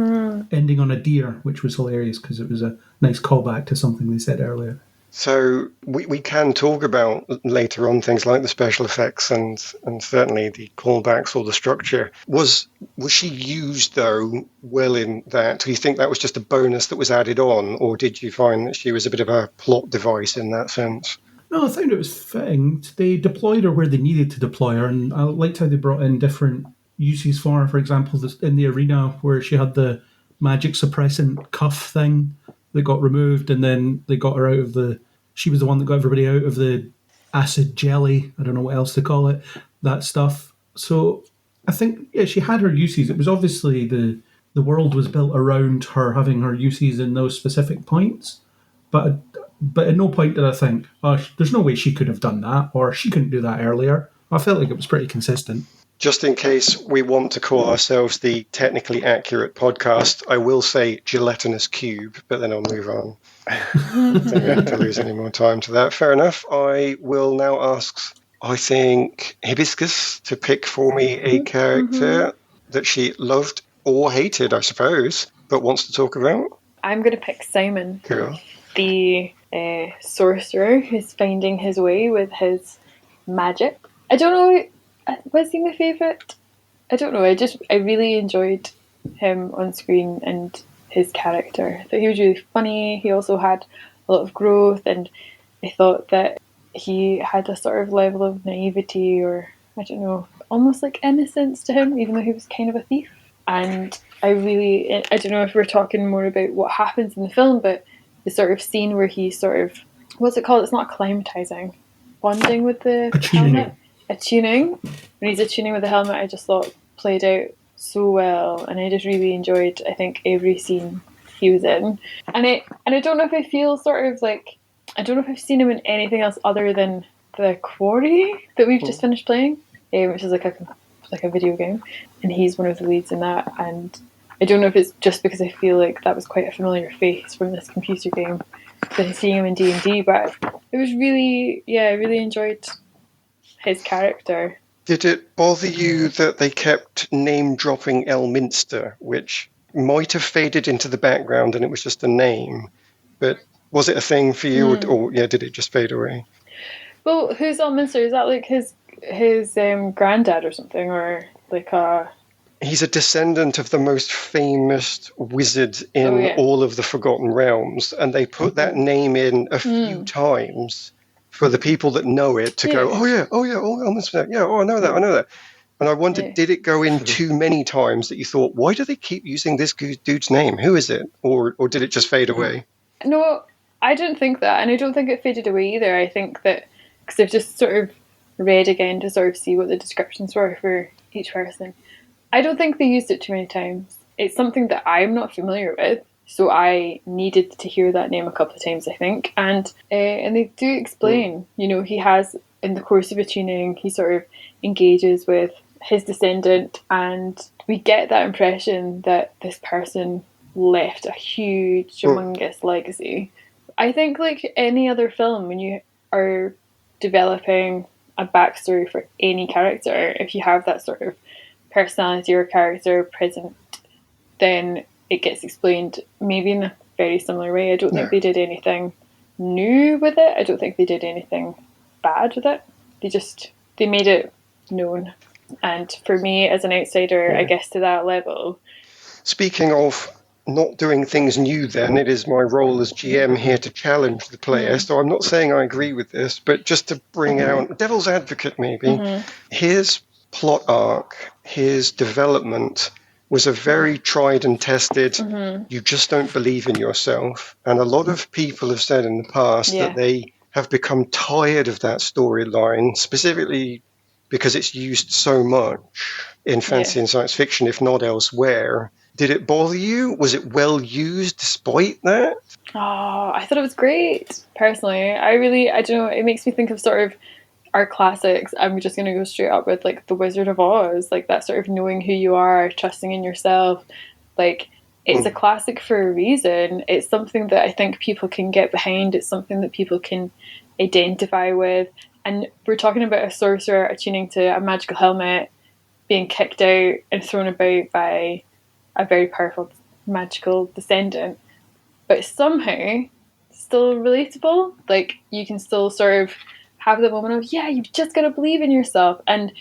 Ending on a deer, which was hilarious because it was a nice callback to something they said earlier. So we can talk about later on things like the special effects and certainly the callbacks or the structure. Was she used, though, well in that? Do you think that was just a bonus that was added on, or did you find that she was a bit of a plot device in that sense? No, I found it was fitting. They deployed her where they needed to deploy her, and I liked how they brought in different uses for her. For example, in the arena where she had the magic suppressant cuff thing that got removed, and then they got her out of the. She was the one that got everybody out of the acid jelly. I don't know what else to call it. That stuff. So I think she had her uses. It was obviously the world was built around her having her uses in those specific points, but at no point did I think, oh, there's no way she could have done that, or she couldn't do that earlier. I felt like it was pretty consistent. Just in case we want to call ourselves the technically accurate podcast, I will say gelatinous cube, but then I'll move on. Don't have to lose any more time to that. Fair enough. I will now ask, I think, Hibiscus to pick for me a character that she loved or hated, I suppose, but wants to talk about. I'm going to pick Simon, Cool. the sorcerer who's finding his way with his magic. I don't know, was he my favourite? I don't know, I really enjoyed him on screen and his character. I thought he was really funny. He also had a lot of growth, and I thought that he had a sort of level of naivety, or I don't know, almost like innocence to him, even though he was kind of a thief. And I don't know if we're talking more about what happens in the film, but the sort of scene where he sort of, what's it called? It's not acclimatizing, bonding with the helmet. Attuning. When he's attuning with the helmet, I just thought played out so well, and I just really enjoyed, I think, every scene he was in. And I don't know if I feel sort of like, I don't know if I've seen him in anything else other than the Quarry that we've just finished playing, which is like a video game, and he's one of the leads in that. And I don't know if it's just because I feel like that was quite a familiar face from this computer game than seeing him in D&D, but it was really, I really enjoyed his character. Did it bother you that they kept name-dropping Elminster, which might have faded into the background and it was just a name, but was it a thing for you, or did it just fade away? Well, who's Elminster? Is that like his granddad or something, or like a... He's a descendant of the most famous wizard in all of the Forgotten Realms, and they put that name in a few times for the people that know it to go, Elminster, I know that. And I wondered, did it go in too many times that you thought, why do they keep using this dude's name? Who is it? Or did it just fade away? No, I didn't think that, and I don't think it faded away either. I think that, because I've just sort of read again to sort of see what the descriptions were for each person, I don't think they used it too many times. It's something that I'm not familiar with, so I needed to hear that name a couple of times, I think. And they do explain, he has, in the course of attuning, he sort of engages with his descendant, and we get that impression that this person left a huge, humongous legacy. I think, like any other film, when you are developing a backstory for any character, if you have that sort of personality or character present, then it gets explained maybe in a very similar way. I don't think they did anything new with it. I don't think they did anything bad with it. They made it known. And for me, as an outsider, I guess to that level. Speaking of not doing things new, then, it is my role as GM here to challenge the player. So I'm not saying I agree with this, but just to bring out devil's advocate, maybe. His plot arc, his development was a very tried and tested, you just don't believe in yourself. And a lot of people have said in the past that they have become tired of that storyline, specifically because it's used so much in fantasy and science fiction, if not elsewhere. Did it bother you? Was it well used despite that? Oh, I thought it was great, personally. I don't know, it makes me think of sort of our classics. I'm just going to go straight up with like The Wizard of Oz, like that sort of knowing who you are, trusting in yourself. Like, it's a classic for a reason. It's something that I think people can get behind. It's something that people can identify with. And we're talking about a sorcerer attuning to a magical helmet, being kicked out and thrown about by a very powerful magical descendant. But somehow still relatable. Like, you can still sort of have the moment of, yeah, you've just got to believe in yourself. And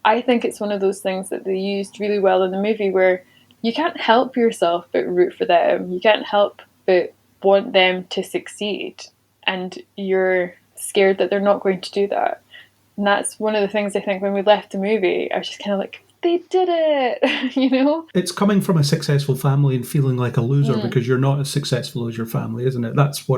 I think it's one of those things that they used really well in the movie, where you can't help yourself but root for them. You can't help but want them to succeed. And you're scared that they're not going to do that. And that's one of the things I think when we left the movie, I was just kind of like, they did it, you know? It's coming from a successful family and feeling like a loser because you're not as successful as your family, isn't it? That's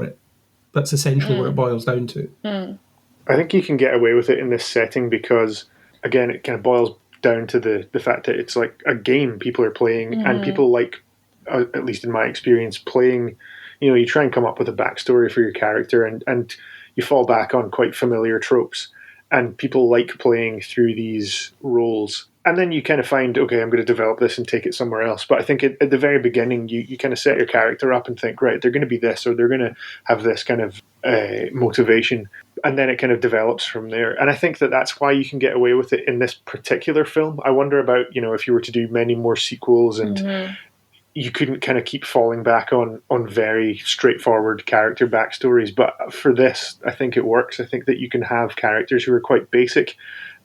essentially what it boils down to. I think you can get away with it in this setting because, again, it kind of boils down to the fact that it's like a game people are playing, and people like, at least in my experience, playing, you know, you try and come up with a backstory for your character, and you fall back on quite familiar tropes, and people like playing through these roles. And then you kind of find, okay, I'm going to develop this and take it somewhere else. But I think at the very beginning, you kind of set your character up and think, right, they're going to be this, or they're going to have this kind of motivation. And then it kind of develops from there. And I think that that's why you can get away with it in this particular film. I wonder about, you know, if you were to do many more sequels and you couldn't kind of keep falling back on very straightforward character backstories. But for this, I think it works. I think that you can have characters who are quite basic,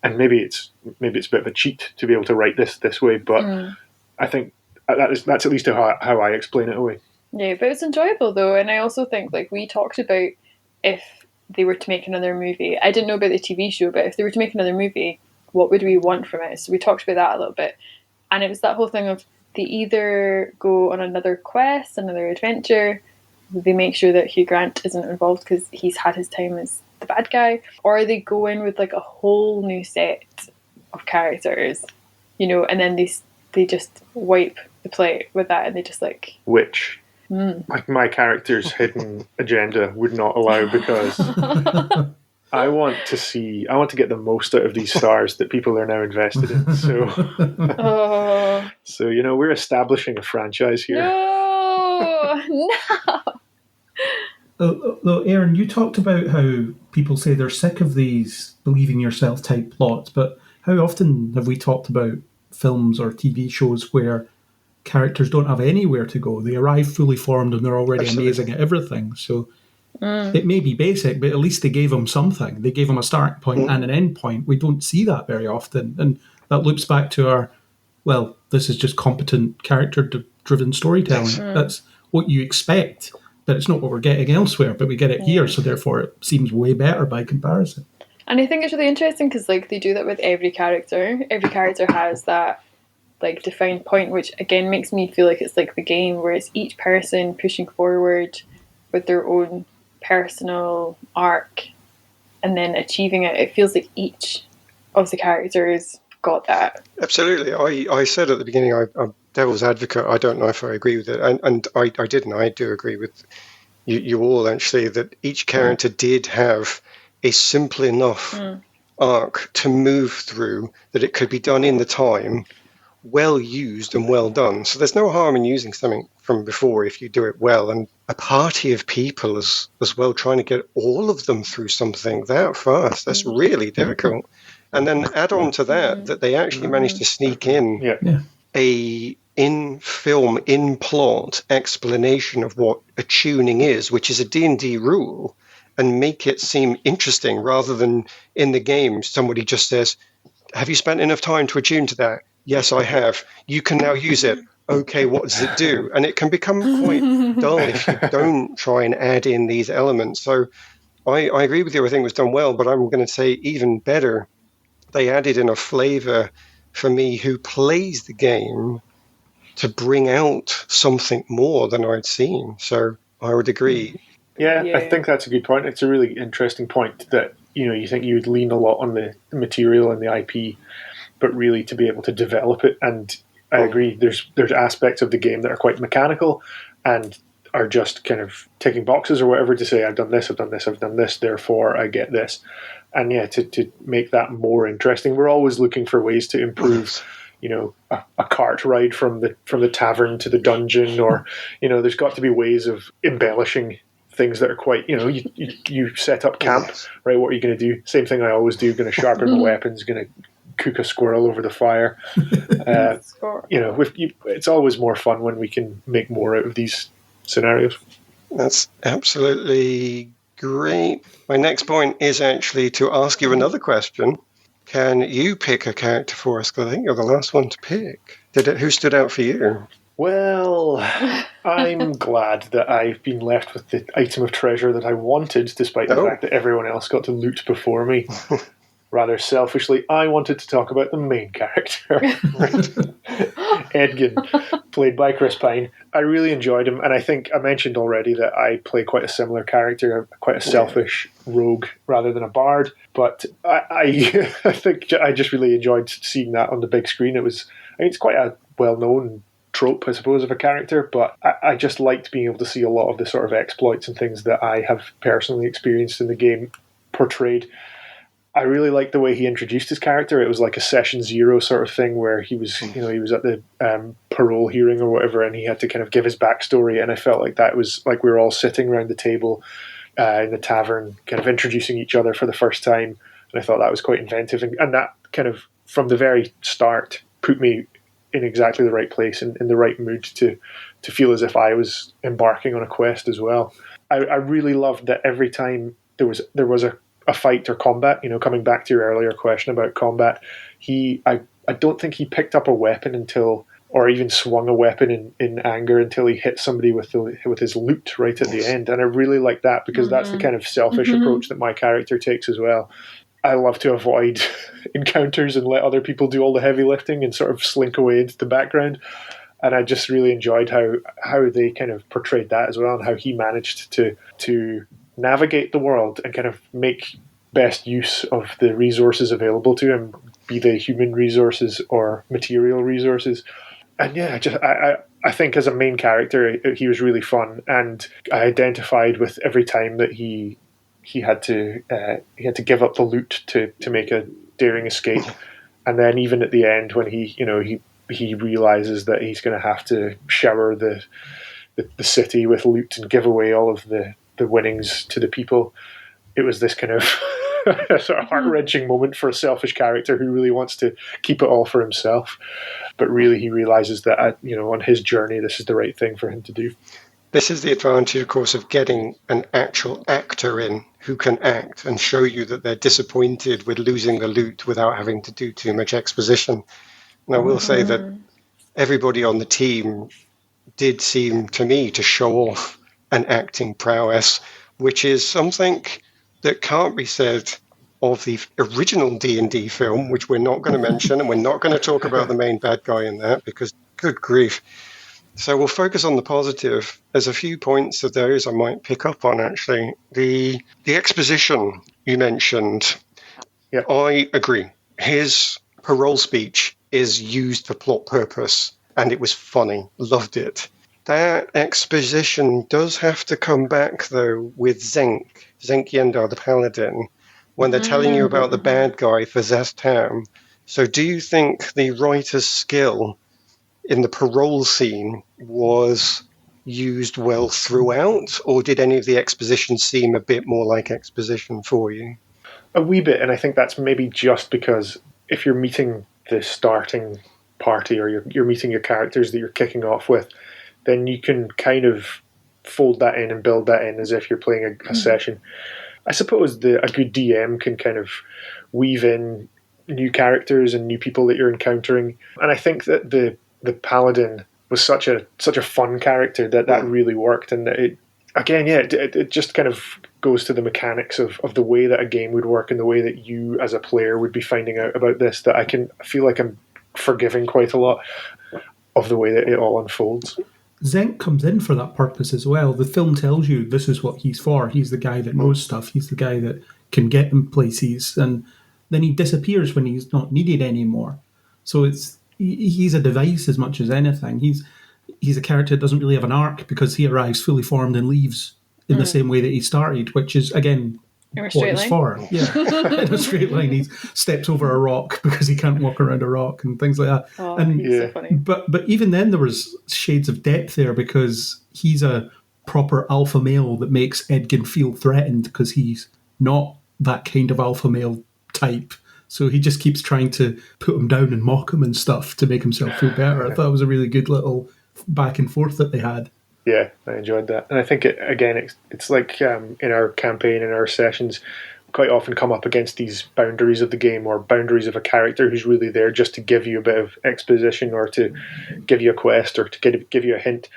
and maybe it's a bit of a cheat to be able to write this way. But I think that's at least how I explain it away. Yeah, but it's enjoyable though. And I also think, like, we talked about, if they were to make another movie, I didn't know about the TV show, but if they were to make another movie, what would we want from it? So we talked about that a little bit. And it was that whole thing of, they either go on another quest, another adventure, they make sure that Hugh Grant isn't involved because he's had his time as the bad guy, or they go in with like a whole new set of characters, you know, and then they just wipe the plate with that, and they just like... Which, like, my character's hidden agenda would not allow, because I want to get the most out of these stars that people are now invested in. So, so, you know, we're establishing a franchise here. No. Though, Aaron, you talked about how people say they're sick of these believing yourself type plots, but how often have we talked about films or TV shows where characters don't have anywhere to go? They arrive fully formed and they're already amazing at everything. So it may be basic, but at least they gave them something. They gave them a start point and an end point. We don't see that very often. And that loops back to our, well, this is just competent character-driven storytelling. That's what you expect, but it's not what we're getting elsewhere, but we get it here, so therefore it seems way better by comparison. And I think it's really interesting because, like, they do that with every character. Every character has that, like, defined point, which again makes me feel like it's like the game, where it's each person pushing forward with their own personal arc and then achieving it. It feels like each of the characters got that. Absolutely. I said at the beginning, I'm devil's advocate. I don't know if I agree with it, and I didn't. I do agree with you all, actually, that each character did have a simple enough arc to move through, that it could be done in the time, well used and well done. So there's no harm in using something from before if you do it well. And a party of people as well, trying to get all of them through something that fast, that's really difficult. And then add on to that they actually managed to sneak in a in-film, in-plot explanation of what a tuning is, which is a D&D rule, and make it seem interesting, rather than in the game somebody just says, have you spent enough time to attune to that? Yes, I have. You can now use it. Okay, what does it do? And it can become quite dull if you don't try and add in these elements. So I agree with you. I think it was done well, but I'm going to say even better, they added in a flavor for me who plays the game to bring out something more than I'd seen. So I would agree. Yeah, I think that's a good point. It's a really interesting point that, you know, you think you would lean a lot on the material and the IP, but really to be able to develop it. And I agree, there's aspects of the game that are quite mechanical and are just kind of ticking boxes or whatever to say, I've done this, I've done this, I've done this, therefore I get this. And yeah, to make that more interesting, we're always looking for ways to improve, you know, a cart ride from the tavern to the dungeon, or, you know, there's got to be ways of embellishing things that are quite, you know, you set up camp, right? What are you going to do? Same thing I always do, going to sharpen my weapons, going to cook a squirrel over the fire. You know, it's always more fun when we can make more out of these scenarios. That's absolutely great. My next point is actually to ask you another question. Can you pick a character for us? Because I think you're the last one to pick. Who stood out for you? Well, I'm glad that I've been left with the item of treasure that I wanted, despite the fact that everyone else got to loot before me. Rather selfishly, I wanted to talk about the main character, Edgin, played by Chris Pine. I really enjoyed him, and I think I mentioned already that I play quite a similar character, quite a selfish rogue rather than a bard. But I think I just really enjoyed seeing that on the big screen. It's quite a well-known trope, I suppose, of a character, but I just liked being able to see a lot of the sort of exploits and things that I have personally experienced in the game portrayed. I really liked the way he introduced his character. It was like a session zero sort of thing where he was at the parole hearing or whatever, and he had to kind of give his backstory. And I felt like that was like we were all sitting around the table in the tavern, kind of introducing each other for the first time. And I thought that was quite inventive, and that kind of from the very start put me in exactly the right place and in the right mood to feel as if I was embarking on a quest as well. I really loved that every time there was a fight or combat, coming back to your earlier question about combat, I don't think he picked up a weapon until, or even swung a weapon in anger until he hit somebody with his loot right at the end. And I really like that because that's the kind of selfish approach that my character takes as well. I love to avoid encounters and let other people do all the heavy lifting and sort of slink away into the background. And I just really enjoyed how they kind of portrayed that as well, and how he managed to navigate the world and kind of make best use of the resources available to him, be they human resources or material resources. And yeah, I think as a main character, he was really fun, and I identified with every time that he had to give up the loot to make a daring escape, and then even at the end when he realizes that he's going to have to shower the city with loot and give away all of the winnings to the people. It was this kind of sort of heart-wrenching moment for a selfish character who really wants to keep it all for himself, but really he realizes that on his journey this is the right thing for him to do. This is the advantage, of course, of getting an actual actor in who can act and show you that they're disappointed with losing the loot without having to do too much exposition. And I will say that everybody on the team did seem to me to show off an acting prowess, which is something that can't be said of the original D&D film, which we're not going to mention, and we're not going to talk about the main bad guy in that, because good grief. So we'll focus on the positive. There's a few points of those I might pick up on, actually. The exposition you mentioned, I agree. His parole speech is used for plot purpose, and it was funny. Loved it. That exposition does have to come back, though, with Zenk Yendar, the paladin, when they're telling you about the bad guy for Zastam. So do you think the writer's skill in the parole scene was used well throughout, or did any of the exposition seem a bit more like exposition for you? A wee bit, and I think that's maybe just because if you're meeting the starting party or you're meeting your characters that you're kicking off with, then you can kind of fold that in and build that in as if you're playing a session. I suppose a good DM can kind of weave in new characters and new people that you're encountering, and I think that the paladin was such a fun character that really worked, and it just kind of goes to the mechanics of the way that a game would work and the way that you as a player would be finding out about this, that I feel like I'm forgiving quite a lot of the way that it all unfolds. Zenk comes in for that purpose as well. The film tells you this is what he's for. He's the guy that knows stuff. He's the guy that can get him places, and then he disappears when he's not needed anymore. So he's a device as much as anything. He's a character that doesn't really have an arc because he arrives fully formed and leaves in the same way that he started, which is, again, what he's for. Yeah, in a straight line. He steps over a rock because he can't walk around a rock and things like that. Oh, and he's so funny. But even then there was shades of depth there because he's a proper alpha male that makes Edgin feel threatened because he's not that kind of alpha male type. So he just keeps trying to put him down and mock him and stuff to make himself feel better. I thought it was a really good little back and forth that they had. Yeah, I enjoyed that, and I think it's like in our campaign, in our sessions, we quite often come up against these boundaries of the game or boundaries of a character who's really there just to give you a bit of exposition or to give you a quest or to give you a hint.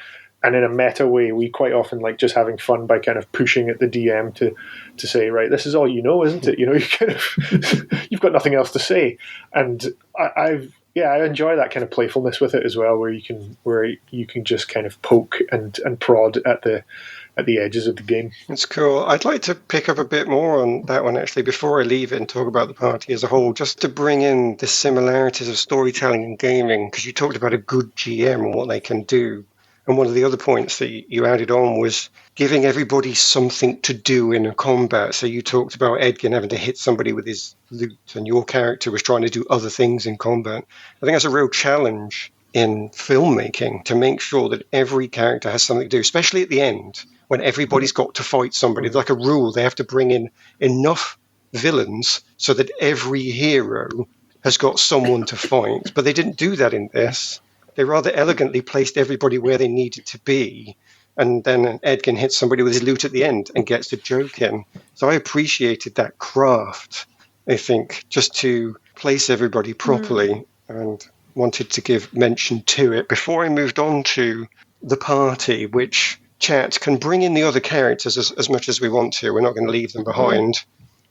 And in a meta way, we quite often like just having fun by kind of pushing at the DM to say, right, this is all you know, isn't it? You know, you kind of you've got nothing else to say, and I enjoy that kind of playfulness with it as well, where you can just kind of poke and prod at the edges of the game. It's cool. I'd like to pick up a bit more on that one, actually, before I leave it and talk about the party as a whole, just to bring in the similarities of storytelling and gaming, because you talked about a good GM and what they can do. And one of the other points that you added on was giving everybody something to do in a combat. So you talked about Edgin having to hit somebody with his loot, and your character was trying to do other things in combat. I think that's a real challenge in filmmaking, to make sure that every character has something to do, especially at the end, when everybody's got to fight somebody. Like a rule, they have to bring in enough villains so that every hero has got someone to fight. But they didn't do that in this. They rather elegantly placed everybody where they needed to be. And then Edgin hits somebody with his loot at the end and gets the joke in. So I appreciated that craft, I think, just to place everybody properly, and wanted to give mention to it. Before I moved on to the party, which chat can bring in the other characters as much as we want to. We're not going to leave them behind.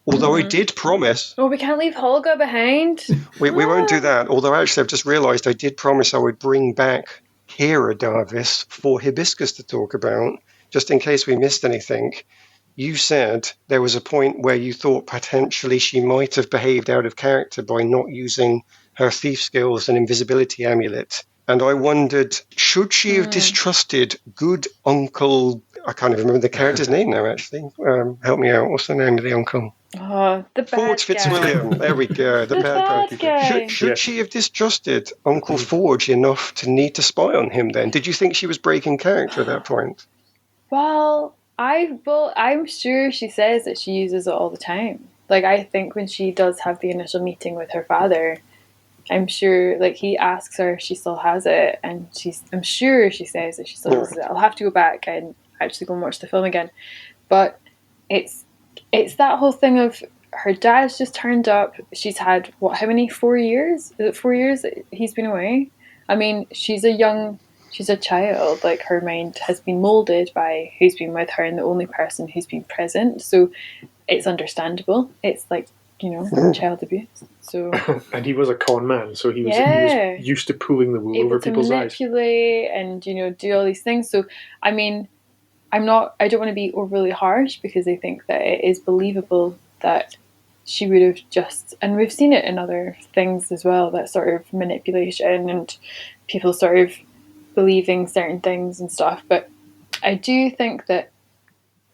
Although I did promise... Oh, we can't leave Holga behind? We won't do that. Although actually I've just realised I did promise I would bring back Kira Darvis for Hibiscus to talk about, just in case we missed anything. You said there was a point where you thought potentially she might have behaved out of character by not using her thief skills and invisibility amulet. And I wondered, should she have distrusted good Uncle... I can't even remember the character's name now, actually. Help me out. What's the name of the uncle? Oh, the bad Forge guy. Fitzwilliam. There we go. The bad guy. Should she have distrusted Uncle Forge enough to need to spy on him then? Did you think she was breaking character at that point? Well, I'm sure she says that she uses it all the time. Like, I think when she does have the initial meeting with her father, I'm sure, like, he asks her if she still has it, and I'm sure she says that she still has it. I'll have to go back and actually go and watch the film again. But it's that whole thing of her dad's just turned up. She's had, how many, 4 years? Is it 4 years that he's been away? I mean, she's a child. Like, her mind has been molded by who's been with her and the only person who's been present. So it's understandable. It's like, child abuse. So and he was a con man, so he was used to pulling the wool over people's eyes. Manipulate and do all these things. So I mean, I don't want to be overly harsh, because I think that it is believable that she would have and we've seen it in other things as well, that sort of manipulation and people sort of believing certain things and stuff. But I do think that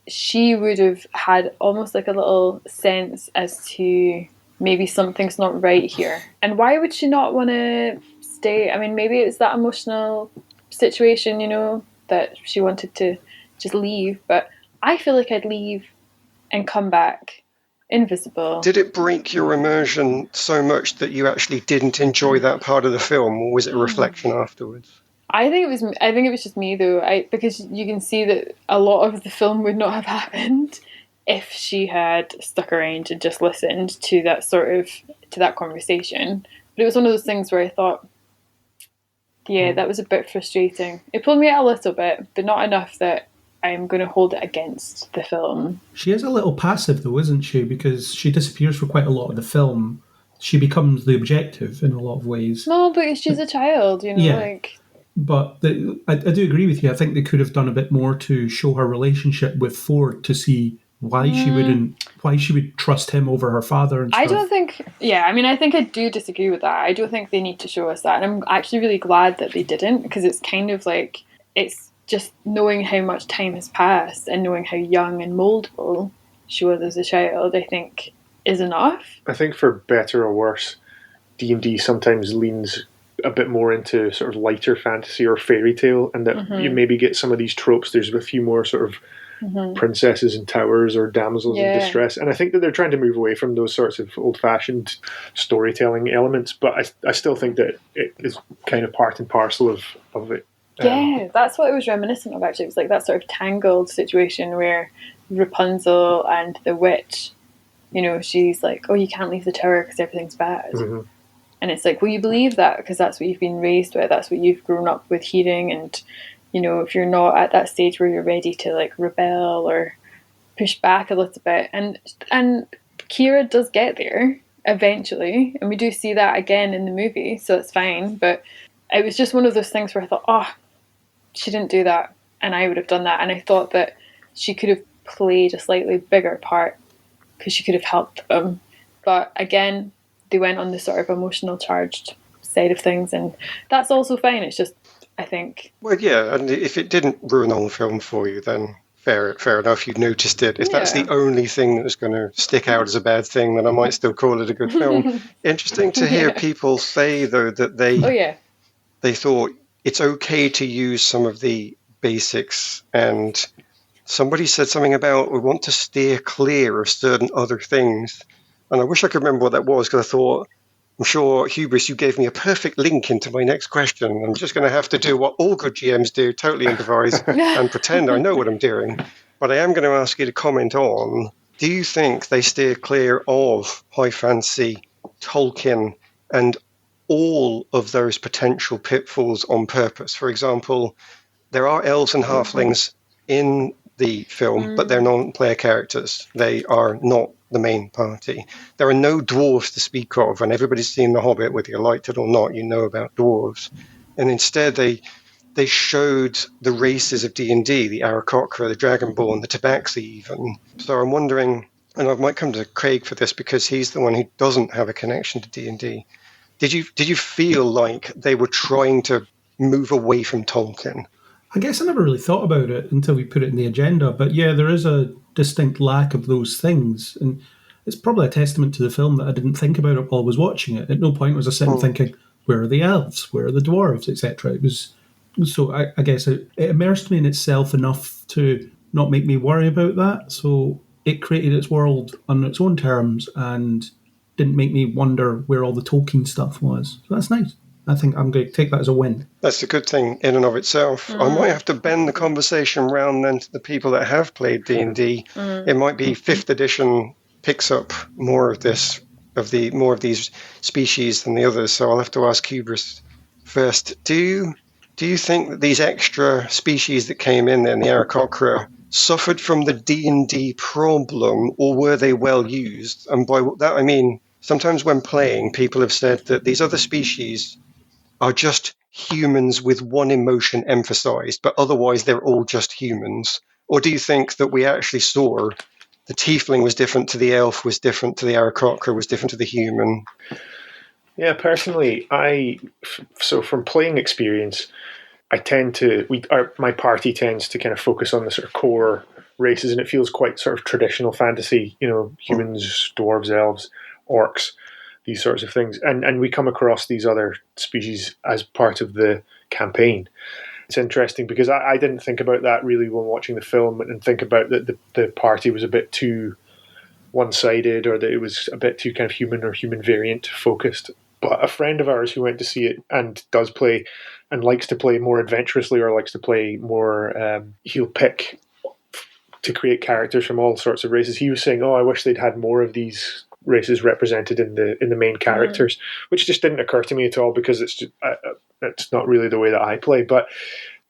she would have had almost like a little sense as to maybe something's not right here. And why would she not want to stay? I mean, maybe it's that emotional situation, that she wanted to just leave. But I feel like I'd leave and come back invisible. Did it break your immersion so much that you actually didn't enjoy that part of the film, or was it a reflection afterwards? I think it was just me, though, because you can see that a lot of the film would not have happened if she had stuck around and just listened to that conversation. But it was one of those things where I thought, that was a bit frustrating. It pulled me out a little bit, but not enough that I'm going to hold it against the film. She is a little passive, though, isn't she? Because she disappears for quite a lot of the film. She becomes the objective in a lot of ways. No, but she's a child, like... But I do agree with you. I think they could have done a bit more to show her relationship with Ford, to see why she would trust him over her father and stuff. I don't think... Yeah, I mean, I think I do disagree with that. I don't think they need to show us that. And I'm actually really glad that they didn't, because it's kind of like... It's just knowing how much time has passed and knowing how young and moldable she was as a child, I think, is enough. I think for better or worse, D&D sometimes leans a bit more into sort of lighter fantasy or fairy tale, and that you maybe get some of these tropes. There's a few more sort of princesses in towers or damsels in distress, and I think that they're trying to move away from those sorts of old-fashioned storytelling elements, but I still think that it is kind of part and parcel of it. Yeah, that's what it was reminiscent of, actually. It was like that sort of tangled situation where Rapunzel and the witch, she's like, oh, you can't leave the tower because everything's bad. Mhm. And it's like, well, you believe that because that's what you've been raised with, that's what you've grown up with hearing. And, if you're not at that stage where you're ready to like rebel or push back a little bit. And Kira does get there eventually. And we do see that again in the movie. So it's fine. But it was just one of those things where I thought, oh, she didn't do that. And I would have done that. And I thought that she could have played a slightly bigger part because she could have helped them. But again, they went on the sort of emotional charged side of things, and that's also fine. It's just, I think... Well, yeah, and if it didn't ruin the whole film for you, then fair enough, you noticed it. If that's the only thing that was going to stick out as a bad thing, then I might still call it a good film. Interesting to hear people say, though, that they thought it's okay to use some of the basics, and somebody said something about we want to steer clear of certain other things. And I wish I could remember what that was, because I thought, I'm sure, Hubris, you gave me a perfect link into my next question. I'm just going to have to do what all good GMs do, totally improvise and pretend I know what I'm doing. But I am going to ask you to comment on, do you think they steer clear of high fantasy, Tolkien, and all of those potential pitfalls on purpose? For example, there are elves and halflings in the film, but they're non-player characters. They are not the main party. There are no dwarves to speak of, and everybody's seen The Hobbit, whether you liked it or not, you know about dwarves. And instead they showed the races of D&D, the Aarakocra, the Dragonborn, the Tabaxi even. So I'm wondering, and I might come to Craig for this because he's the one who doesn't have a connection to D&D. Did you feel like they were trying to move away from Tolkien? I guess I never really thought about it until we put it in the agenda. But yeah, there is a distinct lack of those things. And it's probably a testament to the film that I didn't think about it while I was watching it. At no point was I sitting thinking, where are the elves? Where are the dwarves? Etc. It was so I guess it immersed me in itself enough to not make me worry about that. So it created its world on its own terms and didn't make me wonder where all the Tolkien stuff was. So that's nice. I think I'm going to take that as a win. That's a good thing in and of itself. I might have to bend the conversation round then to the people that have played D&D. It might be 5th edition picks up more of this, more of these species than the others. So I'll have to ask Hubris first. Do you think that these extra species that came in there, the Aarakocra, suffered from the D&D problem, or were they well used? And by that I mean, sometimes when playing, people have said that these other species are just humans with one emotion emphasized, but otherwise they're all just humans? Or do you think that we actually saw the tiefling was different to the elf, was different to the Aarakocra, was different to the human? Yeah, personally, so from playing experience, I tend to my party tends to kind of focus on the sort of core races, and it feels quite sort of traditional fantasy. Humans, dwarves, elves, orcs, these sorts of things, and we come across these other species as part of the campaign. It's interesting because I didn't think about that really when watching the film, and think about that the party was a bit too one-sided, or that it was a bit too kind of human or human variant focused. But a friend of ours who went to see it and does play and likes to play more adventurously, or likes to play more, he'll pick to create characters from all sorts of races. He was saying, "Oh, I wish they'd had more of these races represented in the main characters," which just didn't occur to me at all, because it's not really the way that I play. But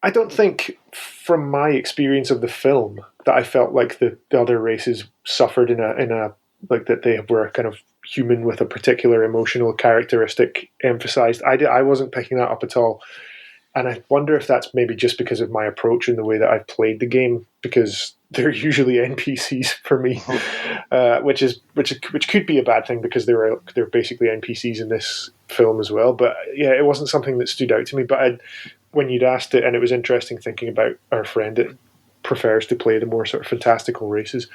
I don't think, from my experience of the film, that I felt like the other races suffered in a like that they were kind of human with a particular emotional characteristic emphasized. I wasn't picking that up at all. And I wonder if that's maybe just because of my approach and the way that I've played the game, because they're usually NPCs for me, which could be a bad thing, because they're basically NPCs in this film as well. But yeah, it wasn't something that stood out to me. But when you'd asked it, and it was interesting thinking about our friend that prefers to play the more sort of fantastical races,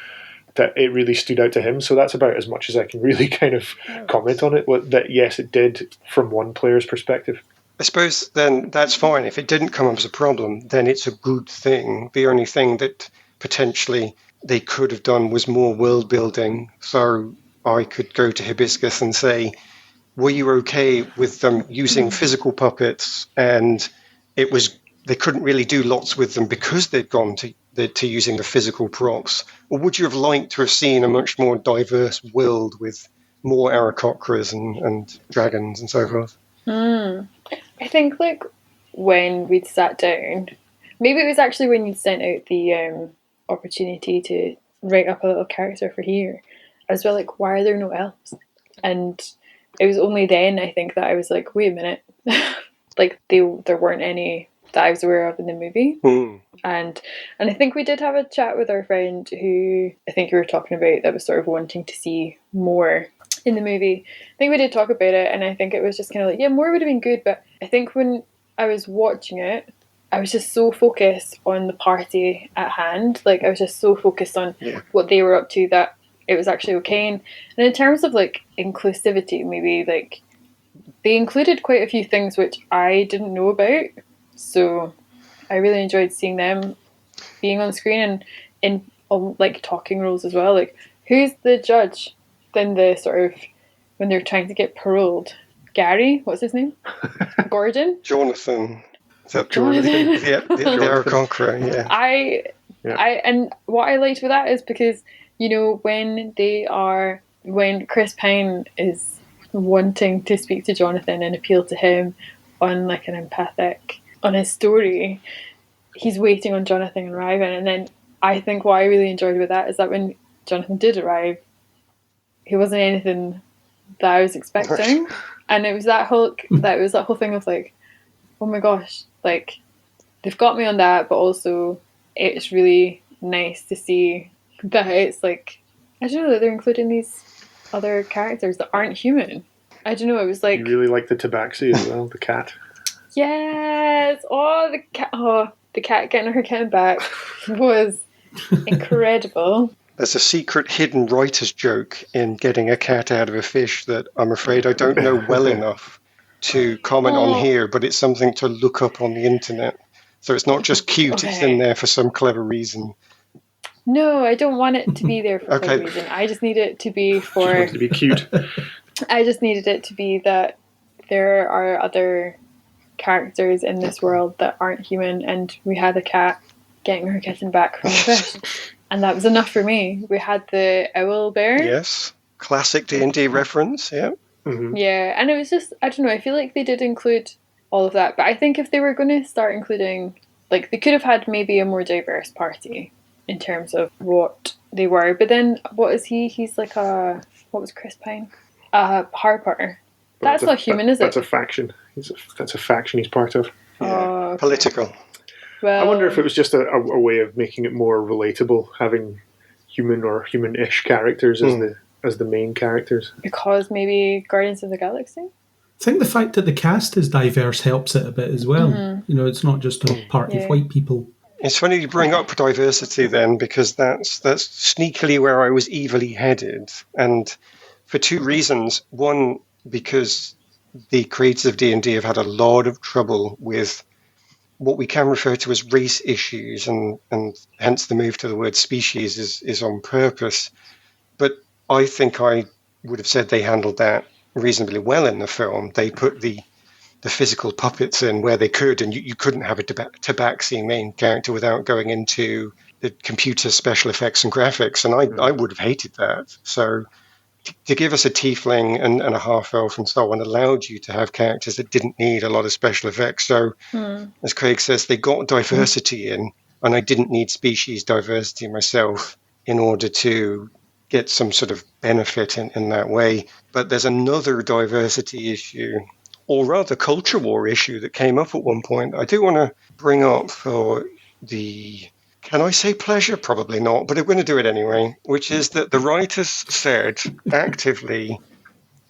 that it really stood out to him. So that's about as much as I can really kind of comment on it. That yes, it did from one player's perspective. I suppose then that's fine. If it didn't come up as a problem, then it's a good thing. The only thing that potentially they could have done was more world building. So I could go to Hibiscus and say, were you okay with them using physical puppets, and it was they couldn't really do lots with them because they'd gone to using the physical props? Or would you have liked to have seen a much more diverse world with more Aarakocras and dragons and so forth? I think like when we'd sat down, maybe it was actually when you'd sent out the opportunity to write up a little character for here, I was like, why are there no elves? And it was only then I think that I was like, wait a minute, like there weren't any that I was aware of in the movie. And I think we did have a chat with our friend who I think you were talking about that was sort of wanting to see more in the movie. I think we did talk about it, and I think it was just kind of like, yeah, more would have been good, but I think when I was watching it, I was just so focused on the party at hand. Like, I was just so focused on what they were up to that it was actually okay. And in terms of like inclusivity, maybe like they included quite a few things which I didn't know about. So I really enjoyed seeing them being on screen and in like talking roles as well. Like, who's the judge? Then the sort of when they're trying to get paroled, Gary, what's his name? Gordon? Jonathan. Is that Jonathan. Yeah, the Aarakocra, yeah. I and what I liked with that is because, you know, when Chris Pine is wanting to speak to Jonathan and appeal to him on like an empathic on his story, he's waiting on Jonathan arriving, and then I think what I really enjoyed with that is that when Jonathan did arrive, he wasn't anything that I was expecting, and it was that whole thing of like, oh my gosh, like they've got me on that, but also it's really nice to see that it's like, I don't know, that they're including these other characters that aren't human. I don't know, it was like, you really like the tabaxi as well, the cat. Yes, the cat getting her cat back was incredible. There's a secret hidden writer's joke in getting a cat out of a fish that I'm afraid I don't know well enough to comment on here, but it's something to look up on the internet. So it's not just cute, It's in there for some clever reason. No, I don't want it to be there for some reason. I just need it to be for... to be cute. I just needed it to be that there are other characters in this world that aren't human, and we had a cat getting her kitten back from the fish. And that was enough for me. We had the owl bear. Yes, classic D&D reference, yeah. Mm-hmm. Yeah, and it was just, I don't know, I feel like they did include all of that. But I think if they were going to start including, like, they could have had maybe a more diverse party in terms of what they were. But then, what is he? He's like what was Chris Pine? Harper. That's not human, is it? That's a faction. That's a faction he's part of. Oh, okay. Political. Well, I wonder if it was just a way of making it more relatable, having human or human-ish characters as the main characters. Because maybe Guardians of the Galaxy? I think the fact that the cast is diverse helps it a bit as well. Mm-hmm. You know, it's not just a party of white people. It's funny you bring up diversity then, because that's sneakily where I was evilly headed. And for two reasons. One, because the creators of D&D have had a lot of trouble with what we can refer to as race issues, and hence the move to the word species is on purpose. But I think I would have said they handled that reasonably well in the film. They put the physical puppets in where they could, and you couldn't have a tabaxi main character without going into the computer special effects and graphics, and I would have hated that. So to give us a tiefling and a half-elf and so on allowed you to have characters that didn't need a lot of special effects. So, as Craig says, they got diversity in, and I didn't need species diversity myself in order to get some sort of benefit in that way. But there's another diversity issue, or rather culture war issue, that came up at one point. I do want to bring up for the... Can I say pleasure? Probably not, but I'm going to do it anyway, which is that the writers said actively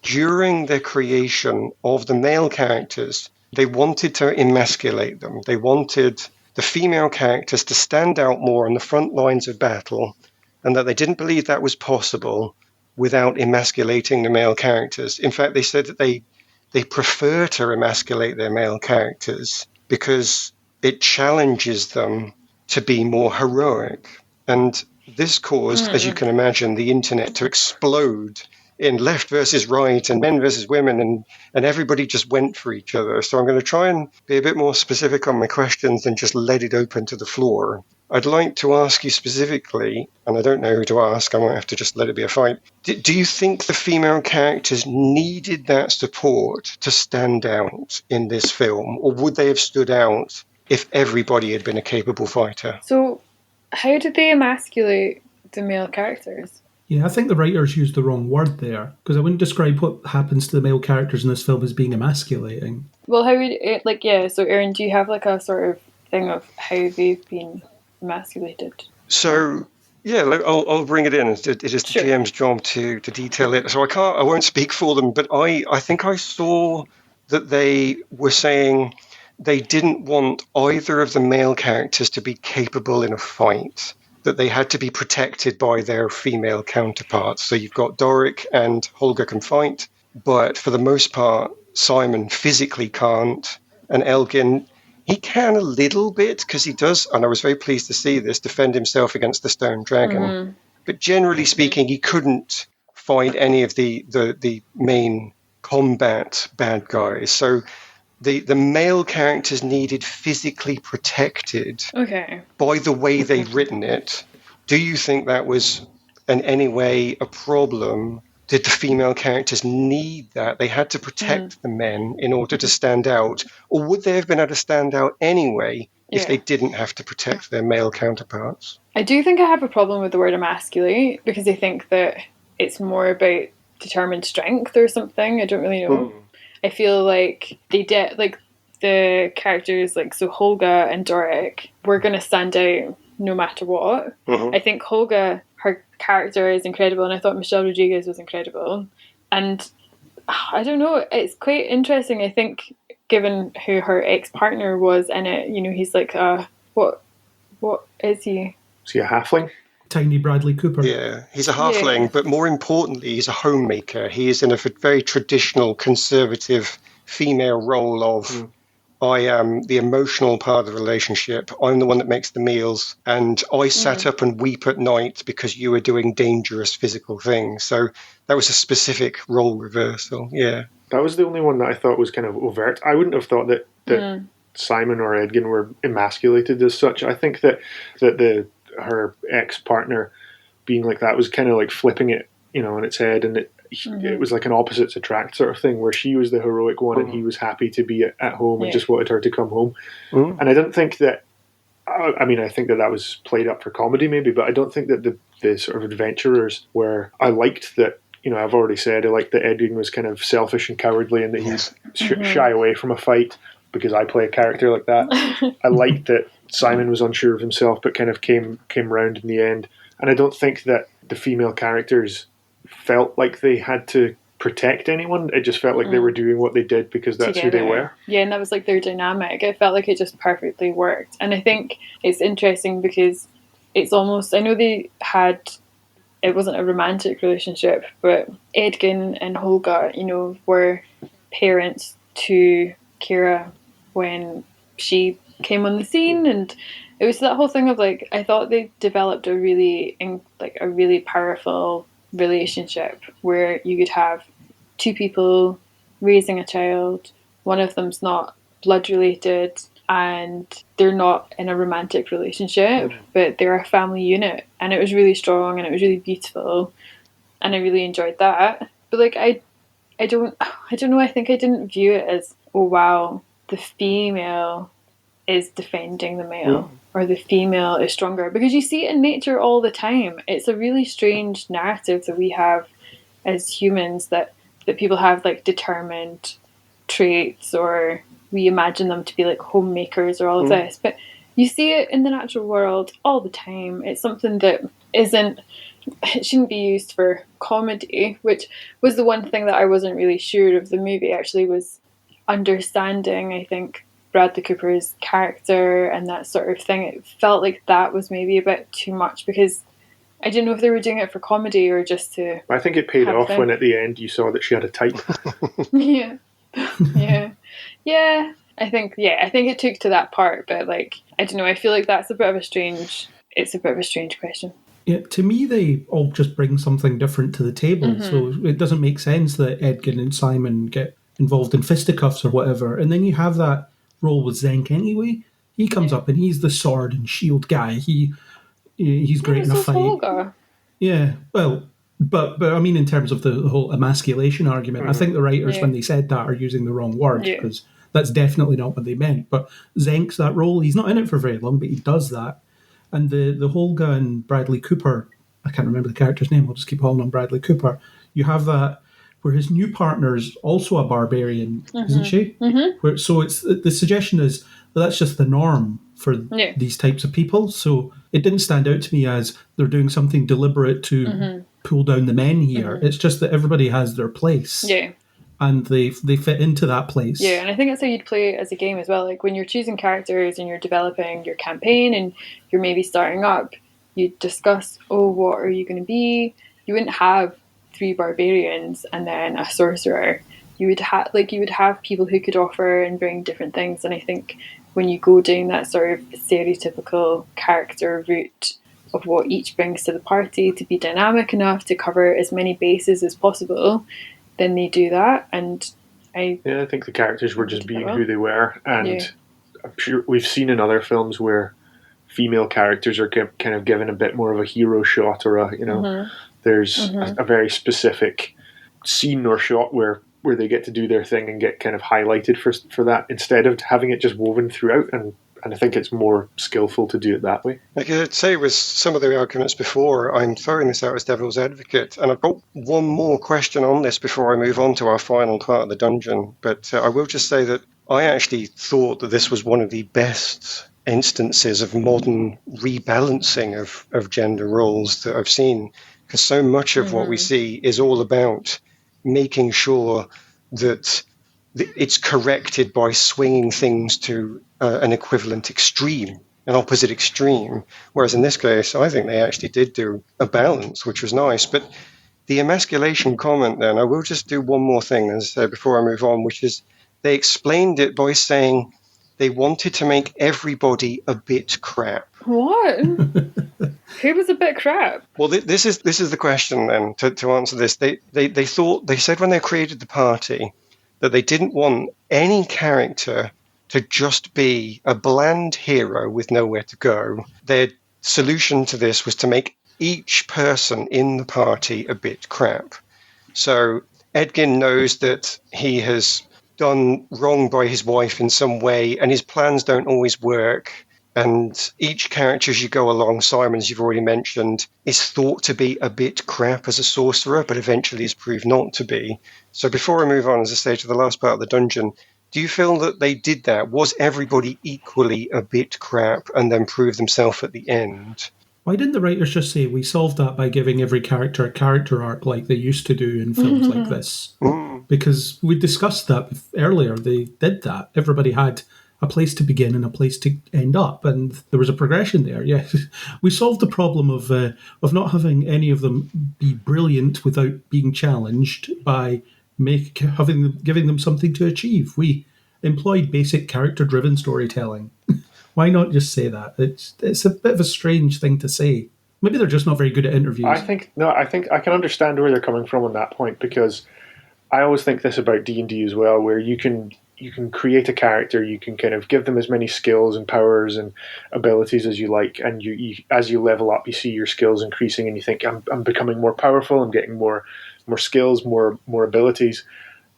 during the creation of the male characters, they wanted to emasculate them. They wanted the female characters to stand out more on the front lines of battle, and that they didn't believe that was possible without emasculating the male characters. In fact, they said that they prefer to emasculate their male characters because it challenges them to be more heroic. And this caused, as you can imagine, the internet to explode in left versus right and men versus women, and everybody just went for each other. So I'm going to try and be a bit more specific on my questions and just let it open to the floor. I'd like to ask you specifically, and I don't know who to ask, I might have to just let it be a fight. Do you think the female characters needed that support to stand out in this film, or would they have stood out if everybody had been a capable fighter? So, how did they emasculate the male characters? Yeah, I think the writers used the wrong word there, because I wouldn't describe what happens to the male characters in this film as being emasculating. Well, how would it, like, yeah, so Erin, do you have like a sort of thing of how they've been emasculated? So, yeah, I'll bring it in. It is the Sure. GM's job to detail it. So I won't speak for them, but I think I saw that they were saying they didn't want either of the male characters to be capable in a fight, that they had to be protected by their female counterparts. So you've got Doric and Holger can fight, but for the most part, Simon physically can't, and Elgin, he can a little bit because he does, and I was very pleased to see this, defend himself against the stone dragon. Mm-hmm. But generally speaking, he couldn't fight any of the main combat bad guys. So the male characters needed physically protected Okay. by the way they'd written it. Do you think that was in any way a problem? Did the female characters need that? They had to protect the men in order to stand out? Or would they have been able to stand out anyway if Yeah. they didn't have to protect their male counterparts? I do think I have a problem with the word emasculate because I think that it's more about determined strength or something. I don't really know. I feel like they did, like the characters, like so Holga and Doric, were going to stand out no matter what. I think Holga, her character is incredible, and I thought Michelle Rodriguez was incredible. And I don't know, it's quite interesting. I think, given who her ex-partner was in it, you know, he's like, what is he? Is he a halfling? Tiny Bradley Cooper. Yeah, he's a halfling, but more importantly, he's a homemaker. He is in a very traditional, conservative female role of I am the emotional part of the relationship. I'm the one that makes the meals, and I sat up and weep at night because you were doing dangerous physical things. So that was a specific role reversal. Yeah. That was the only one that I thought was kind of overt. I wouldn't have thought that Simon or Edgin were emasculated as such. I think that her ex-partner being like that was kind of like flipping it, you know, on its head, and it was like an opposites attract sort of thing, where she was the heroic one and he was happy to be at home and just wanted her to come home. And I didn't think that, I mean, I think that was played up for comedy maybe, but I don't think that the sort of adventurers were, I liked that, you know, I've already said, I liked that Edwin was kind of selfish and cowardly and that he's shy away from a fight because I play a character like that. I liked that Simon was unsure of himself but kind of came round in the end. And I don't think that the female characters felt like they had to protect anyone. It just felt like they were doing what they did because that's Together. who they were. Yeah, and that was like their dynamic. It felt like it just perfectly worked. And I think it's interesting because it's almost, I know they had, it wasn't a romantic relationship, but Edgin and Holga, you know, were parents to Kira when she came on the scene, and it was that whole thing of like, I thought they developed a really powerful relationship where you could have two people raising a child, one of them's not blood related and they're not in a romantic relationship, but they're a family unit, and it was really strong and it was really beautiful and I really enjoyed that. But like I don't know, I think I didn't view it as, oh wow, the female is defending the male or the female is stronger, because you see it in nature all the time. It's a really strange narrative that we have as humans, that people have like determined traits, or we imagine them to be like homemakers or all of this, but you see it in the natural world all the time. It's something that it shouldn't be used for comedy, which was the one thing that I wasn't really sure of the movie actually, was understanding, I think, Bradley Cooper's character and that sort of thing. It felt like that was maybe a bit too much, because I didn't know if they were doing it for comedy or just to... I think it paid off when at the end you saw that she had a type. Yeah. I think it took to that part, but like, I don't know, I feel like it's a bit of a strange question. Yeah, to me, they all just bring something different to the table. So it doesn't make sense that Edgin and Simon get involved in fisticuffs or whatever. And then you have that role with Zenk anyway. He comes up and he's the sword and shield guy. He's great in a So is fight. Holger. Yeah, well, but I mean, in terms of the whole emasculation argument, I think the writers, when they said that, are using the wrong word Yeah. because that's definitely not what they meant. But Zenk's that role. He's not in it for very long, but he does that. And the Holga and Bradley Cooper, I can't remember the character's name. I'll just keep calling him Bradley Cooper. You have that where his new partner's also a barbarian, isn't she? Where, so it's the suggestion is that that's just the norm for these types of people. So it didn't stand out to me as they're doing something deliberate to pull down the men here. It's just that everybody has their place. Yeah. And they fit into that place. Yeah, and I think that's how you'd play it as a game as well. Like when you're choosing characters and you're developing your campaign and you're maybe starting up, you'd discuss, what are you going to be? You wouldn't have 3 barbarians and then a sorcerer. You would have people who could offer and bring different things. And I think when you go down that sort of stereotypical character route of what each brings to the party to be dynamic enough to cover as many bases as possible, then they do that. And I think the characters were just being who they were. And I'm sure we've seen in other films where female characters are kind of given a bit more of a hero shot, or there's a very specific scene or shot where they get to do their thing and get kind of highlighted for that, instead of having it just woven throughout. And I think it's more skillful to do it that way. Like I'd say with some of the arguments before, I'm throwing this out as devil's advocate, and I've got one more question on this before I move on to our final part of the dungeon. But I will just say that I actually thought that this was one of the best instances of modern rebalancing of gender roles that I've seen, because so much of what we see is all about making sure that it's corrected by swinging things to an equivalent extreme, an opposite extreme. Whereas in this case, I think they actually did do a balance, which was nice. But the emasculation comment, then, I will just do one more thing, as I say, before I move on, which is they explained it by saying they wanted to make everybody a bit crap. What? Who was a bit crap? Well, this is the question then to answer this. They said when they created the party that they didn't want any character to just be a bland hero with nowhere to go. Their solution to this was to make each person in the party a bit crap. So Edgin knows that he has done wrong by his wife in some way, and his plans don't always work. And each character as you go along, Simon, as you've already mentioned, is thought to be a bit crap as a sorcerer, but eventually is proved not to be. So before I move on, as I say, to the last part of the dungeon, do you feel that they did that? Was everybody equally a bit crap and then prove themselves at the end? Why didn't the writers just say, we solved that by giving every character a character arc like they used to do in films like this? Because we discussed that earlier. They did that. Everybody had a place to begin and a place to end up, and there was a progression there. Yeah, we solved the problem of not having any of them be brilliant without being challenged by giving them something to achieve. We employed basic character-driven storytelling. Why not just say that? It's a bit of a strange thing to say. Maybe they're just not very good at interviews. I think I can understand where they're coming from on that point, because I always think this about D&D as well, where you can create a character, you can kind of give them as many skills and powers and abilities as you like, and you as you level up, you see your skills increasing, and you think, I'm becoming more powerful, I'm getting more skills, more abilities,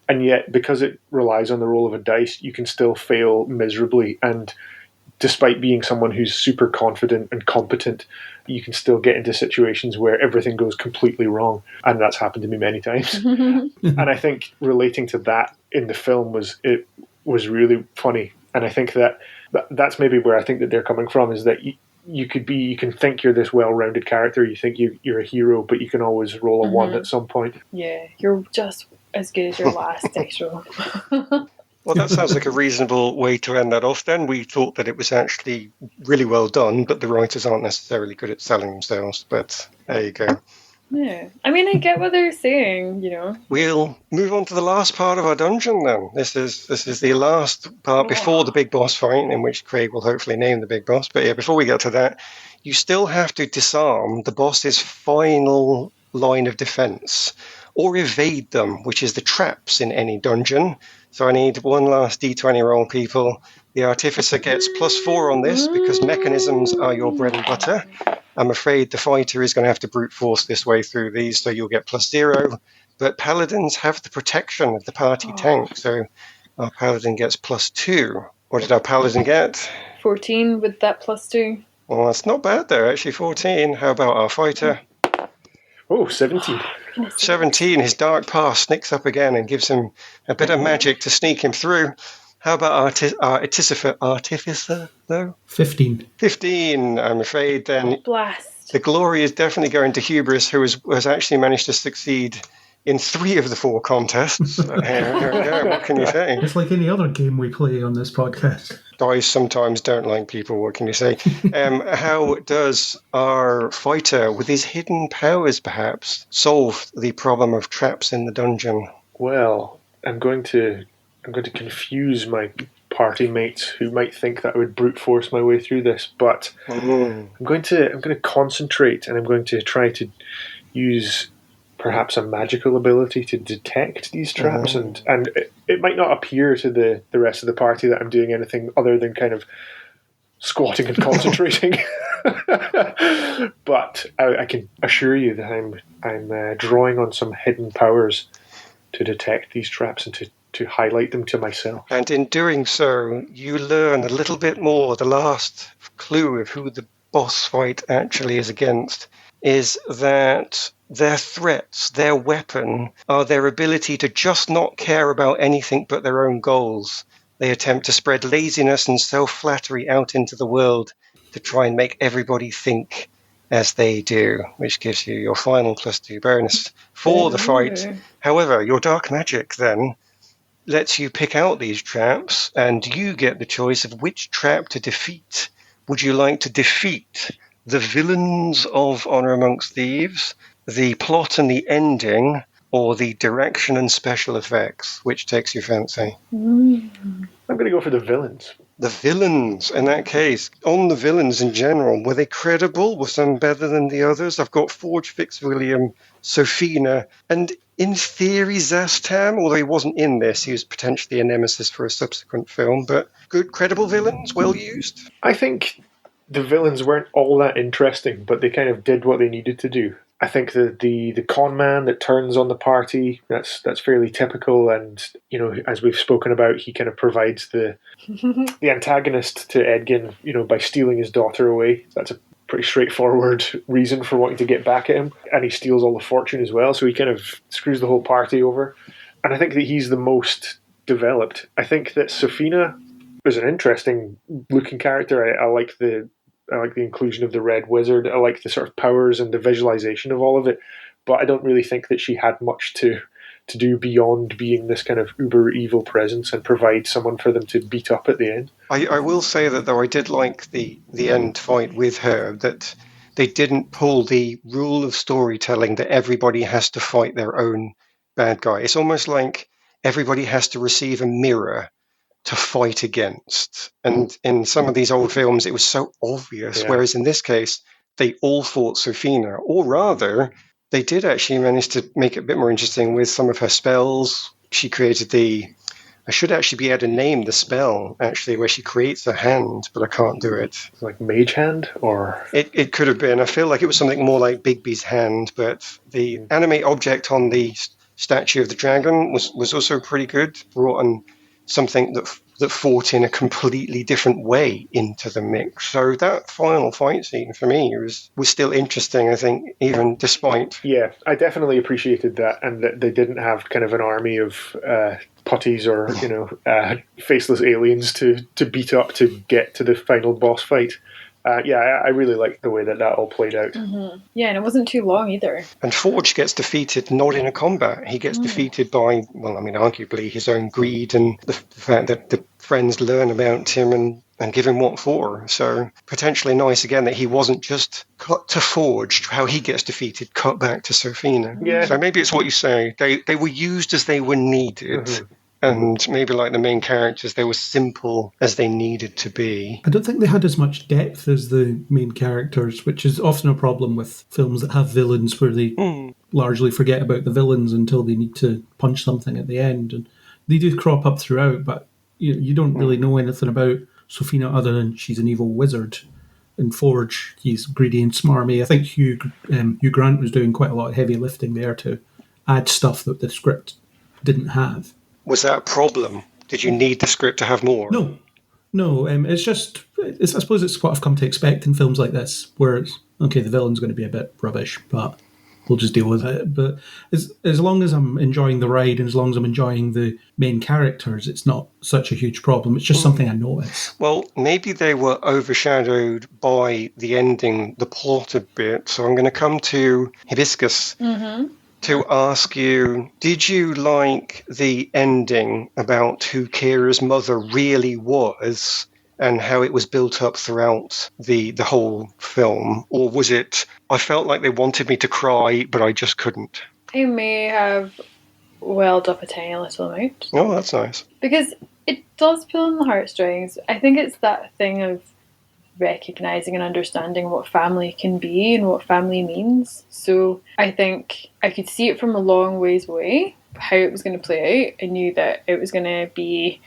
and yet because it relies on the roll of a dice, you can still fail miserably. And despite being someone who's super confident and competent, you can still get into situations where everything goes completely wrong. And that's happened to me many times. And I think relating to that in the film was really funny. And I think that's maybe where I think that they're coming from, is that you can think you're this well-rounded character, you think you're a hero, but you can always roll a 1 at some point. Yeah, you're just as good as your last dice roll. Well, that sounds like a reasonable way to end that off then. We thought that it was actually really well done, but the writers aren't necessarily good at selling themselves. But there you go. Yeah. I mean, I get what they're saying, you know. We'll move on to the last part of our dungeon then. This is the last part before the big boss fight, in which Craig will hopefully name the big boss. But yeah, before we get to that, you still have to disarm the boss's final line of defense or evade them, which is the traps in any dungeon. So I need one last D20 roll, people. The Artificer gets +4 on this because mechanisms are your bread and butter. I'm afraid the fighter is going to have to brute force this way through these, so you'll get +0. But paladins have the protection of the party tank, so our paladin gets +2. What did our paladin get? 14 with that +2. Well, that's not bad there, actually, 14. How about our fighter? Oh, 17. 17. His dark past sneaks up again and gives him a bit of magic to sneak him through. How about our artificer, though? 15. 15. I'm afraid then Blast. the glory is definitely going to Hubris, who has actually managed to succeed in 3 of the 4 contests. Here we go. What can you say? It's like any other game we play on this podcast. Guys sometimes don't like people. What can you say? How does our fighter, with his hidden powers, perhaps solve the problem of traps in the dungeon? Well, I'm going to confuse my party mates who might think that I would brute force my way through this, but I'm going to concentrate, and I'm going to try to use perhaps a magical ability to detect these traps, and it might not appear to the rest of the party that I'm doing anything other than kind of squatting and concentrating. But I can assure you that I'm drawing on some hidden powers to detect these traps and to highlight them to myself. And in doing so, you learn a little bit more. The last clue of who the boss fight actually is against is that their threats, their weapon, are their ability to just not care about anything but their own goals. They attempt to spread laziness and self-flattery out into the world to try and make everybody think as they do, which gives you your final +2 bonus for the fight. However, your dark magic then lets you pick out these traps, and you get the choice of which trap to defeat. Would you like to defeat the villains of Honor Amongst Thieves, the plot and the ending, or the direction and special effects? Which takes your fancy? I'm going to go for the villains. The villains, in that case. On the villains in general, were they credible? Were some better than the others? I've got Forge Fitzwilliam, Sophina, and in theory Zastam, although he wasn't in this, he was potentially a nemesis for a subsequent film, but good, credible villains, well used. I think the villains weren't all that interesting, but they kind of did what they needed to do. I think that the con man that turns on the party, that's fairly typical, and you know, as we've spoken about, he kind of provides the antagonist to Edgin, you know, by stealing his daughter away. That's a pretty straightforward reason for wanting to get back at him, and he steals all the fortune as well, so he kind of screws the whole party over. And I think that he's the most developed. I think that Sophina is an interesting looking character. I like the inclusion of the Red Wizard. I like the sort of powers and the visualization of all of it, but I don't really think that she had much to do beyond being this kind of uber evil presence and provide someone for them to beat up at the end. I will say that, though, I did like the end fight with her, that they didn't pull the rule of storytelling that everybody has to fight their own bad guy. It's almost like everybody has to receive a mirror to fight against. And in some of these old films, it was so obvious, whereas in this case, they all fought Sophina, or rather, they did actually manage to make it a bit more interesting with some of her spells. She created I should actually be able to name the spell, actually, where she creates a hand, but I can't do it. Like Mage Hand, or? It could have been. I feel like it was something more like Bigby's hand, but the animate object on the statue of the dragon was also pretty good, brought on something that fought in a completely different way into the mix. So that final fight scene for me was still interesting, I think, even despite. Yeah, I definitely appreciated that, and that they didn't have kind of an army of putties or, you know, faceless aliens to beat up to get to the final boss fight. I really liked the way that all played out. Yeah, and it wasn't too long either. And Forge gets defeated not in a combat. He gets defeated by, well, I mean, arguably his own greed and the fact that the friends learn about him and give him what for. So potentially nice again that he wasn't just cut to Forge, how he gets defeated, cut back to Sophina. Yeah. So maybe it's what you say. They were used as they were needed. And maybe like the main characters, they were simple as they needed to be. I don't think they had as much depth as the main characters, which is often a problem with films that have villains where they largely forget about the villains until they need to punch something at the end. And they do crop up throughout, but you don't really know anything about Sophina other than she's an evil wizard. In Forge, he's greedy and smarmy. I think Hugh Grant was doing quite a lot of heavy lifting there to add stuff that the script didn't have. Was that a problem? Did you need the script to have more? No, it's just, I suppose it's what I've come to expect in films like this, where it's, okay, the villain's going to be a bit rubbish, but we'll just deal with it. But as long as I'm enjoying the ride and as long as I'm enjoying the main characters, it's not such a huge problem. It's just something I notice. Well, maybe they were overshadowed by the ending, the plot a bit. So I'm going to come to Hibiscus. To ask you, did you like the ending about who Kira's mother really was and how it was built up throughout the whole film? Or was it, I felt like they wanted me to cry, but I just couldn't? I may have welled up a tiny little amount. Oh, that's nice. Because it does pull on the heartstrings. I think it's that thing of recognising and understanding what family can be and what family means. So I think I could see it from a long ways away, how it was going to play out. I knew that it was going to be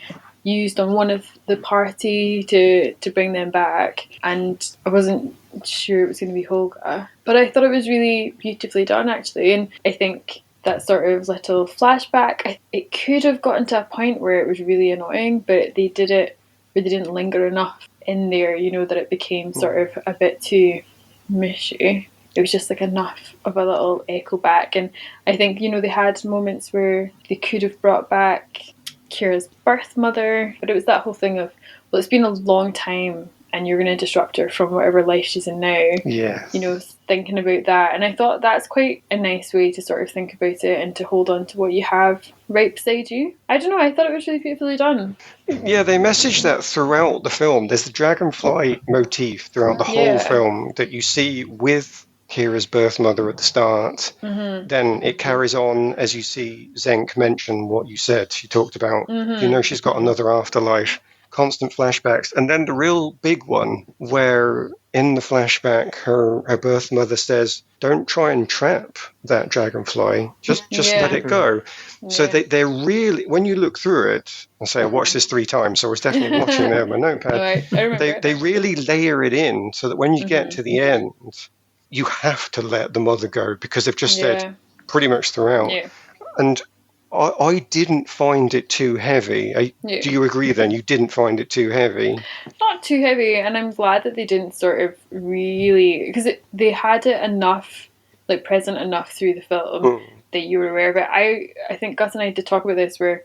used on one of the party to bring them back, and I wasn't sure it was going to be Holga. But I thought it was really beautifully done, actually, and I think that sort of little flashback, it could have gotten to a point where it was really annoying, but they did it where they didn't linger enough in there, that it became sort of a bit too mushy. It was just like enough of a little echo back. And I think, they had moments where they could have brought back Kira's birth mother, but it was that whole thing of, well, it's been a long time and you're going to disrupt her from whatever life she's in now. Yeah. Thinking about that. And I thought that's quite a nice way to sort of think about it and to hold on to what you have right beside you. I don't know, I thought it was really beautifully done. Yeah, they messaged that throughout the film. There's the dragonfly motif throughout the whole film that you see with Kira's birth mother at the start. Then it carries on as you see Zenk mention what you said. She talked about, she's got another afterlife. Constant flashbacks. And then the real big one where in the flashback her birth mother says, don't try and trap that dragonfly. Just let it go. So they're really, when you look through it, and say I watched this 3 times, so I was definitely watching there on my notepad. I remember they really layer it in so that when you get to the end, you have to let the mother go because they've just said pretty much throughout. Yeah. And I didn't find it too heavy. Do you agree then? You didn't find it too heavy? Not too heavy, and I'm glad that they didn't sort of really... Because they had it enough, like present enough through the film that you were aware of it. I think Gus and I did talk about this where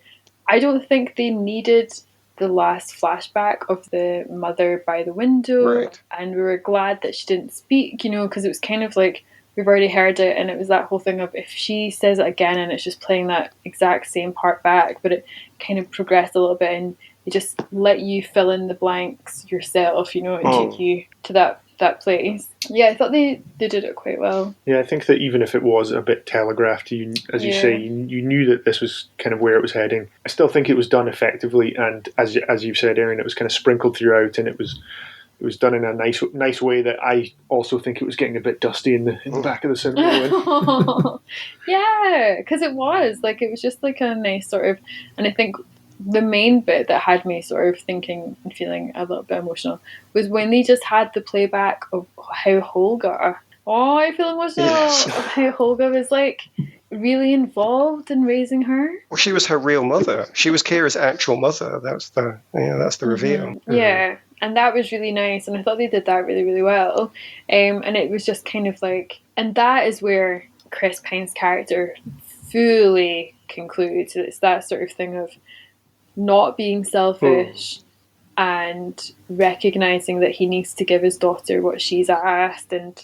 I don't think they needed the last flashback of the mother by the window. Right. And we were glad that she didn't speak, because it was kind of like... We've already heard it, and it was that whole thing of if she says it again and it's just playing that exact same part back, but it kind of progressed a little bit and they just let you fill in the blanks yourself, and take you to that place. Yeah, I thought they did it quite well. Yeah, I think that even if it was a bit telegraphed, you say, you knew that this was kind of where it was heading. I still think it was done effectively, and as you've said, Erin, it was kind of sprinkled throughout, and it was done in a nice way that I also think it was getting a bit dusty in the back of the cinema. Yeah, because it was just like a nice sort of, and I think the main bit that had me sort of thinking and feeling a little bit emotional was when they just had the playback of how Holga, I feel emotional, of how Holga was really involved in raising her. Well, she was her real mother. She was Kira's actual mother. That's the reveal. Yeah. And that was really nice, and I thought they did that really, really well. And it was just kind of and that is where Chris Pine's character fully concludes. It's that sort of thing of not being selfish, and recognizing that he needs to give his daughter what she's asked, and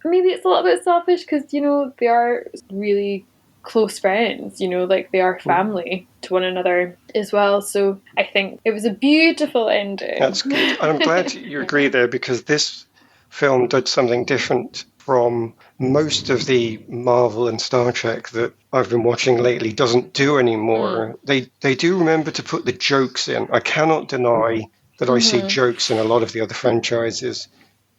maybe it's a little bit selfish because, you know, they are really close friends, you know, like they are family to one another as well. So I think it was a beautiful ending. That's good. I'm glad you agree there, because this film did something different from most of the Marvel and Star Trek that I've been watching lately doesn't do anymore. They do remember to put the jokes in. I cannot deny that I see jokes in a lot of the other franchises,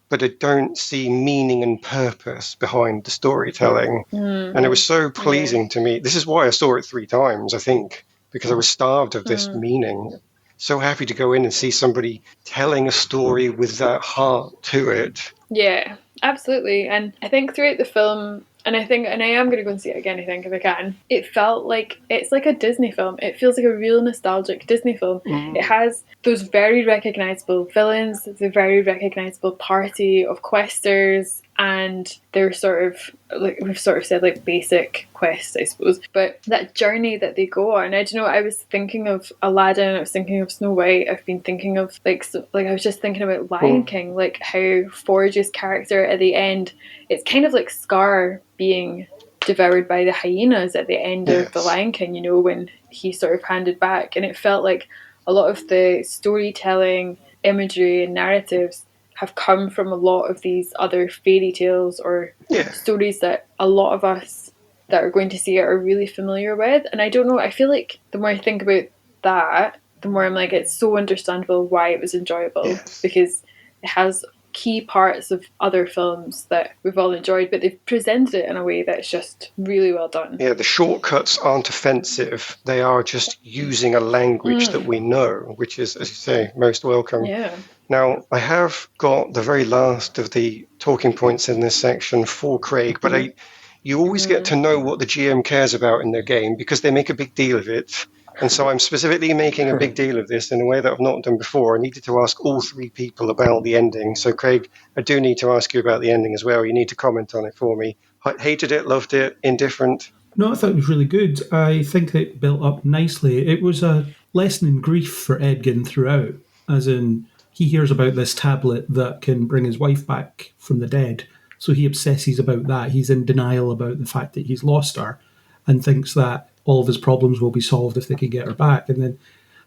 but I don't see meaning and purpose behind the storytelling. And it was so pleasing to me. This is why I saw it 3 times, I think, because I was starved of this meaning. So happy to go in and see somebody telling a story with that heart to it. Yeah, absolutely. And I think throughout the film, and I am going to go and see it again, I think, if I can, it felt like it's like a Disney film. It feels like a real nostalgic Disney film. It has those very recognisable villains, the very recognisable party of questers, and they're sort of, like we've sort of said, like basic quests, I suppose. But that journey that they go on, I don't know, I was thinking of Aladdin, I was thinking of Snow White, I've been thinking of I was just thinking about Lion King, like how Forge's character at the end, it's kind of like Scar being devoured by the hyenas at the end of The Lion King, you know, when he sort of handed back. And it felt like a lot of the storytelling, imagery and narratives have come from a lot of these other fairy tales or stories that a lot of us that are going to see it are really familiar with. And I don't know, I feel like the more I think about that, the more I'm like, it's so understandable why it was enjoyable, because it has key parts of other films that we've all enjoyed, but they've presented it in a way that's just really well done. Yeah, the shortcuts aren't offensive. They are just using a language that we know, which is, as you say, most welcome. Yeah. Now, I have got the very last of the talking points in this section for Craig, but you always get to know what the GM cares about in their game because they make a big deal of it. And so I'm specifically making a big deal of this in a way that I've not done before. I needed to ask all 3 people about the ending. So, Craig, I do need to ask you about the ending as well. You need to comment on it for me. Hated it, loved it, indifferent? No, I thought it was really good. I think it built up nicely. It was a lesson in grief for Edgin throughout, as in he hears about this tablet that can bring his wife back from the dead. So he obsesses about that. He's in denial about the fact that he's lost her and thinks that all of his problems will be solved if they can get her back. And then,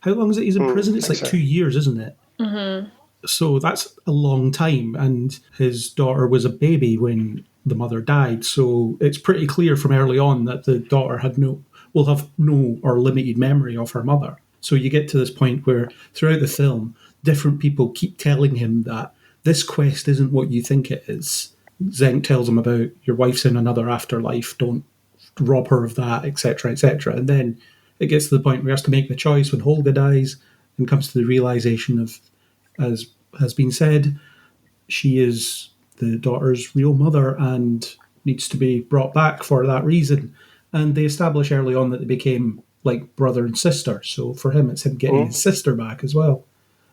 how long is it he's in prison? It's like 2 years, isn't it? So that's a long time. And his daughter was a baby when the mother died. So it's pretty clear from early on that the daughter will have no or limited memory of her mother. So you get to this point where throughout the film, different people keep telling him that this quest isn't what you think it is. Zenk tells him about your wife's in another afterlife, don't rob her of that, etc., etc. And then it gets to the point where he has to make the choice when Holga dies and comes to the realization of, as has been said, she is the daughter's real mother and needs to be brought back for that reason. And they establish early on that they became like brother and sister. So for him, it's him getting his sister back as well.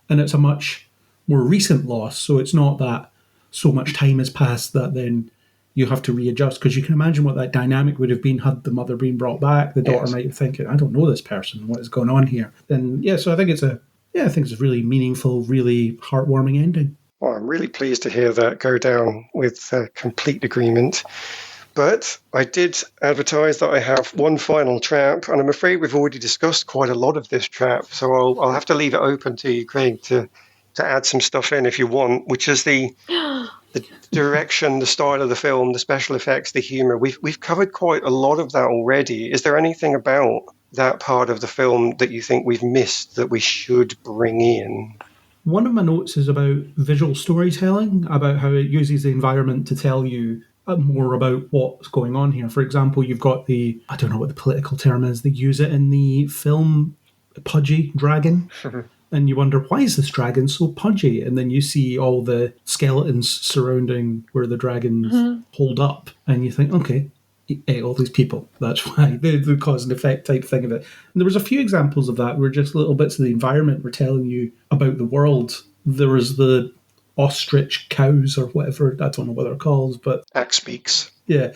And it's a much more recent loss. So it's not that so much time has passed that then you have to readjust, because you can imagine what that dynamic would have been had the mother been brought back. The daughter might be thinking, I don't know this person, what is going on here? And so I think it's a really meaningful, really heartwarming ending. Well, I'm really pleased to hear that go down with complete agreement. But I did advertise that I have one final trap, and I'm afraid we've already discussed quite a lot of this trap, so I'll have to leave it open to you, Craig, to add some stuff in if you want, which is the direction, the style of the film, the special effects, the humour. We've covered quite a lot of that already. Is there anything about that part of the film that you think we've missed that we should bring in? One of my notes is about visual storytelling, about how it uses the environment to tell you more about what's going on here. For example, you've got I don't know what the political term is, they use it in the film, pudgy dragon. And you wonder, why is this dragon so pudgy? And then you see all the skeletons surrounding where the dragons hold up. And you think, okay, he ate all these people. That's why, the cause and effect type thing of it. And there was a few examples of that where just little bits of the environment were telling you about the world. There was the ostrich cows or whatever. I don't know what they're called, but... Axe speaks. Yeah.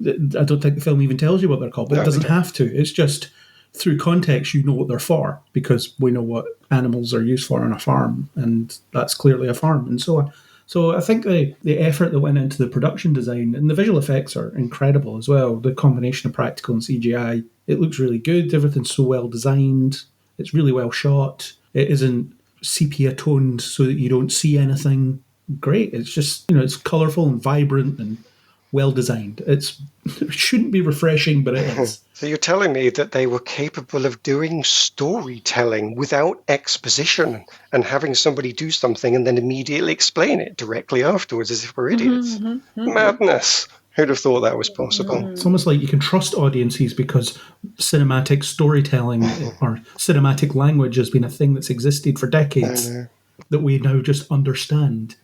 I don't think the film even tells you what they're called, but it doesn't have to. It's just through context, you know what they're for because we know what animals are used for on a farm, and that's clearly a farm, and so on. So I think the effort that went into the production design and the visual effects are incredible as well. The combination of practical and CGI, it looks really good. Everything's so well designed. It's really well shot. It isn't sepia toned so that you don't see anything. Great. It's just, it's colourful and vibrant and well designed. It shouldn't be refreshing, but it is. So you're telling me that they were capable of doing storytelling without exposition and having somebody do something and then immediately explain it directly afterwards as if we're idiots. Madness. Who'd have thought that was possible? It's almost like you can trust audiences because cinematic storytelling or cinematic language has been a thing that's existed for decades that we now just understand.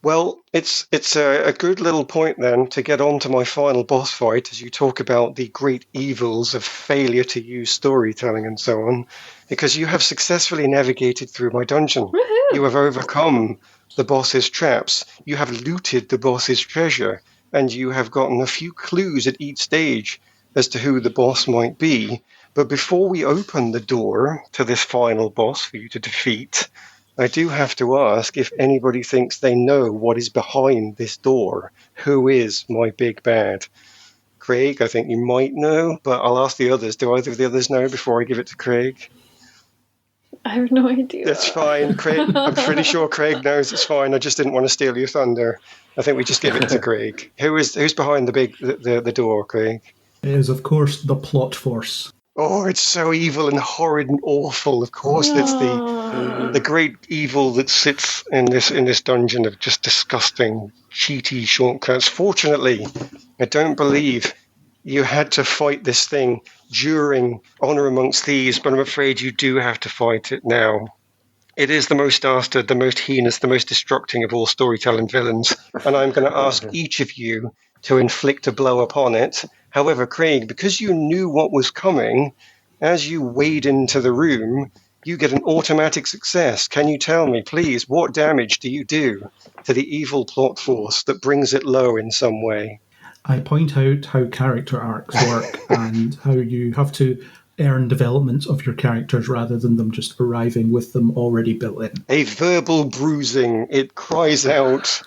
Well, it's a good little point then to get on to my final boss fight as you talk about the great evils of failure to use storytelling and so on, because you have successfully navigated through my dungeon. Woohoo! You have overcome the boss's traps. You have looted the boss's treasure, and you have gotten a few clues at each stage as to who the boss might be. But before we open the door to this final boss for you to defeat, I do have to ask if anybody thinks they know what is behind this door. Who is my big bad? Craig, I think you might know, but I'll ask the others. Do either of the others know before I give it to Craig? I have no idea. That's fine, Craig. I'm pretty sure Craig knows. It's fine. I just didn't want to steal your thunder. I think we just give it to Craig. Who's behind the door, Craig? It is, of course, the plot force. Oh, it's so evil and horrid and awful. Of course, it's the great evil that sits in this dungeon of just disgusting, cheaty shortcuts. Fortunately, I don't believe you had to fight this thing during Honor Amongst Thieves, but I'm afraid you do have to fight it now. It is the most dastard, the most heinous, the most destructing of all storytelling villains, and I'm going to ask each of you to inflict a blow upon it. However, Craig, because you knew what was coming, as you wade into the room, you get an automatic success. Can you tell me, please, what damage do you do to the evil plot force that brings it low in some way? I point out how character arcs work and how you have to earn developments of your characters rather than them just arriving with them already built in. A verbal bruising. It cries out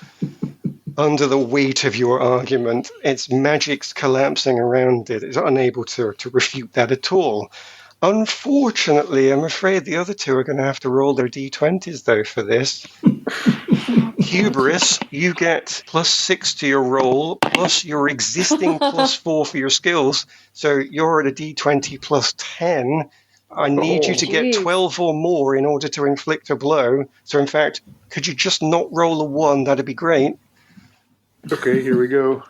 under the weight of your argument. Its magic's collapsing around it. It's unable to refute that at all. Unfortunately, I'm afraid the other two are going to have to roll their d20s, though, for this. Hubris, you get +6 to your roll, plus your existing +4 for your skills. So you're at a d20 +10. I need you to get 12 or more in order to inflict a blow. So, in fact, could you just not roll a 1? That'd be great. Okay, here we go.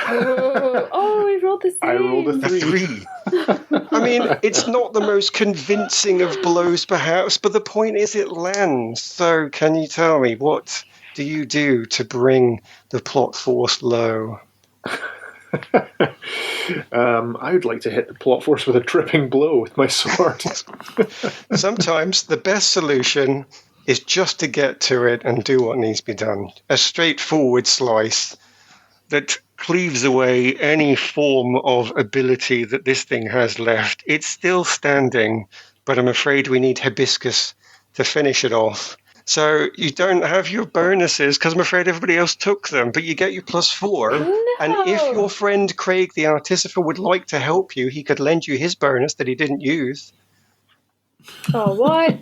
Oh, we rolled the same. I rolled a A 3. I mean, it's not the most convincing of blows, perhaps, but the point is it lands. So can you tell me, what do you do to bring the plot force low? I would like to hit the plot force with a tripping blow with my sword. Sometimes the best solution is just to get to it and do what needs to be done. A straightforward slice that cleaves away any form of ability that this thing has left. It's still standing, but I'm afraid we need hibiscus to finish it off. So you don't have your bonuses because I'm afraid everybody else took them, but you get your +4. No. And if your friend Craig the Artificer would like to help you, he could lend you his bonus that he didn't use. Oh, what?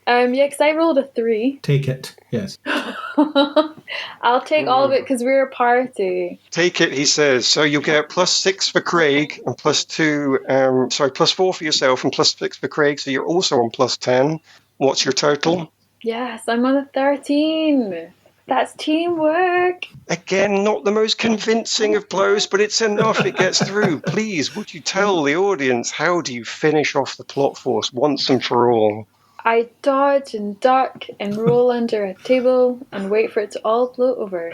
Yeah, because I rolled a 3. Take it, yes. I'll take all of it because we're a party. Take it, he says. So you get +6 for Craig and +4 for yourself and +6 for Craig. So you're also on +10. What's your total? Yes, I'm on a 13. That's teamwork. Again, not the most convincing of blows, but it's enough. It gets through. Please, would you tell the audience, how do you finish off the plot force once and for all? I dodge and duck and roll under a table and wait for it to all blow over.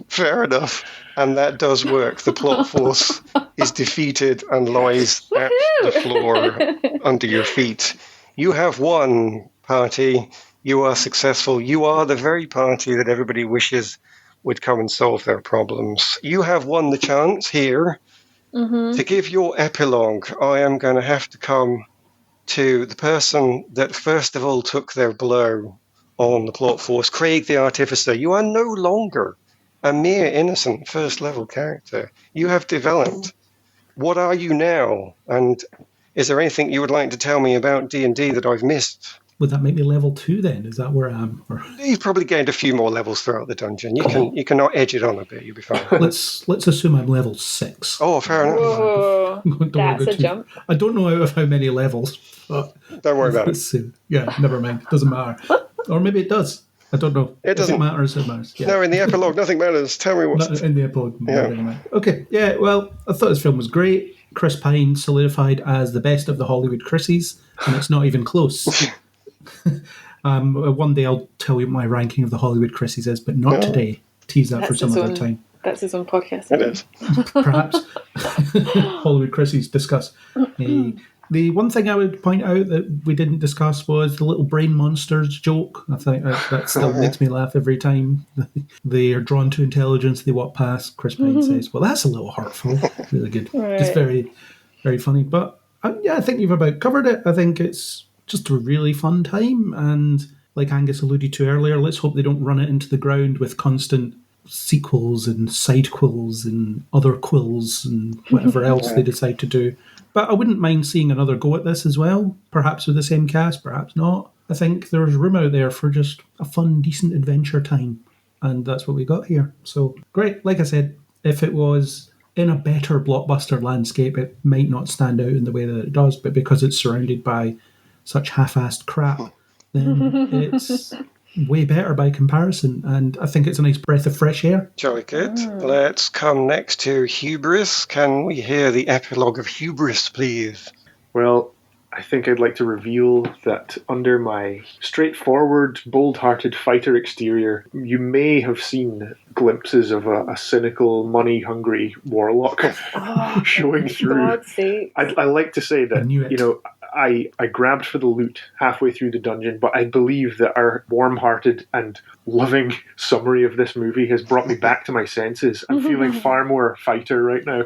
Fair enough. And that does work. The plot force is defeated and lies at the floor under your feet. You have won, party. You are successful. You are the very party that everybody wishes would come and solve their problems. You have won the chance here To give your epilogue, I am going to have to come to the person that first of all took their blow on the plot force, Craig the Artificer. You are no longer a mere innocent first-level character. You have developed. What are you now? And is there anything you would like to tell me about D&D that I've missed? Would that make me level 2 then? Is that where I am? Or... You've probably gained a few more levels throughout the dungeon. You can edge it on a bit. You'll be fine. Let's assume I'm level 6. Oh, fair enough. Whoa, Don't wanna that's go a too- jump. I don't know out of how many levels, but Don't worry about it. yeah, never mind. Doesn't matter. Or maybe it does. I don't know. It doesn't. If it matters, it matters. Yeah. No, in the epilogue, nothing matters. Tell me what's... Not in the epilogue. Yeah. Never mind. Okay, yeah, well, I thought this film was great. Chris Pine solidified as the best of the Hollywood Chrissies, and it's not even close. One day I'll tell you what my ranking of the Hollywood Chrissies is, but not today. Tease that for some other time. That's his own podcast. It is. Perhaps. Hollywood Chrissies discuss. The one thing I would point out that we didn't discuss was the little brain monsters joke. I think that still makes me laugh every time. They are drawn to intelligence, they walk past. Chris Pine says, well, that's a little hurtful. Really good. Right. Just very, very funny. But yeah, I think you've about covered it. I think it's just a really fun time. And like Angus alluded to earlier, let's hope they don't run it into the ground with constant sequels and side quills and other quills and whatever else they decide to do. But I wouldn't mind seeing another go at this as well, perhaps with the same cast, perhaps not. I think there's room out there for just a fun, decent adventure time, and that's what we got here. So great. Like I said, if it was in a better blockbuster landscape, it might not stand out in the way that it does, but because it's surrounded by such half-assed crap, then it's way better by comparison, and I think it's a nice breath of fresh air. Jolly good. Let's come next to Hubris. Can we hear the epilogue of Hubris, please? Well, I think I'd like to reveal that under my straightforward, bold-hearted fighter exterior, you may have seen glimpses of a cynical, money-hungry warlock showing through. God's sake. I like to say I that, knew it. you know, I grabbed for the loot halfway through the dungeon, but I believe that our warm-hearted and loving summary of this movie has brought me back to my senses. I'm feeling far more fighter right now,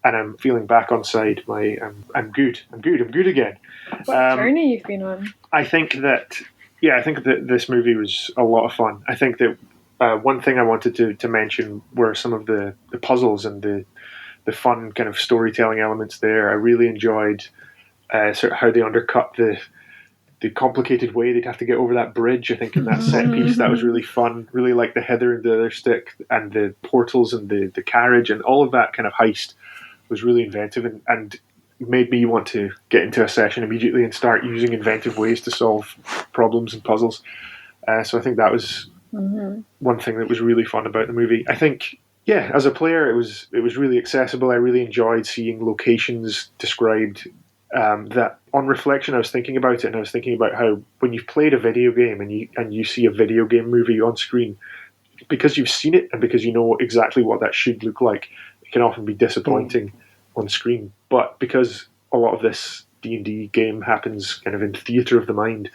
and I'm feeling back on side. I'm good again. What journey you've been on. I think that this movie was a lot of fun. I think that one thing I wanted to mention were some of the puzzles and the fun kind of storytelling elements there. I really enjoyed sort of how they undercut the complicated way they'd have to get over that bridge. I think in that set piece, that was really fun. Really like the heather and the other stick and the portals and the carriage and all of that kind of heist was really inventive and made me want to get into a session immediately and start using inventive ways to solve problems and puzzles. So I think that was one thing that was really fun about the movie. I think, yeah, as a player, it was really accessible. I really enjoyed seeing locations described. That on reflection, I was thinking about it, and I was thinking about how when you've played a video game and you see a video game movie on screen, because you've seen it and because you know exactly what that should look like, it can often be disappointing on screen. But because a lot of this D&D game happens kind of in theatre of the mind,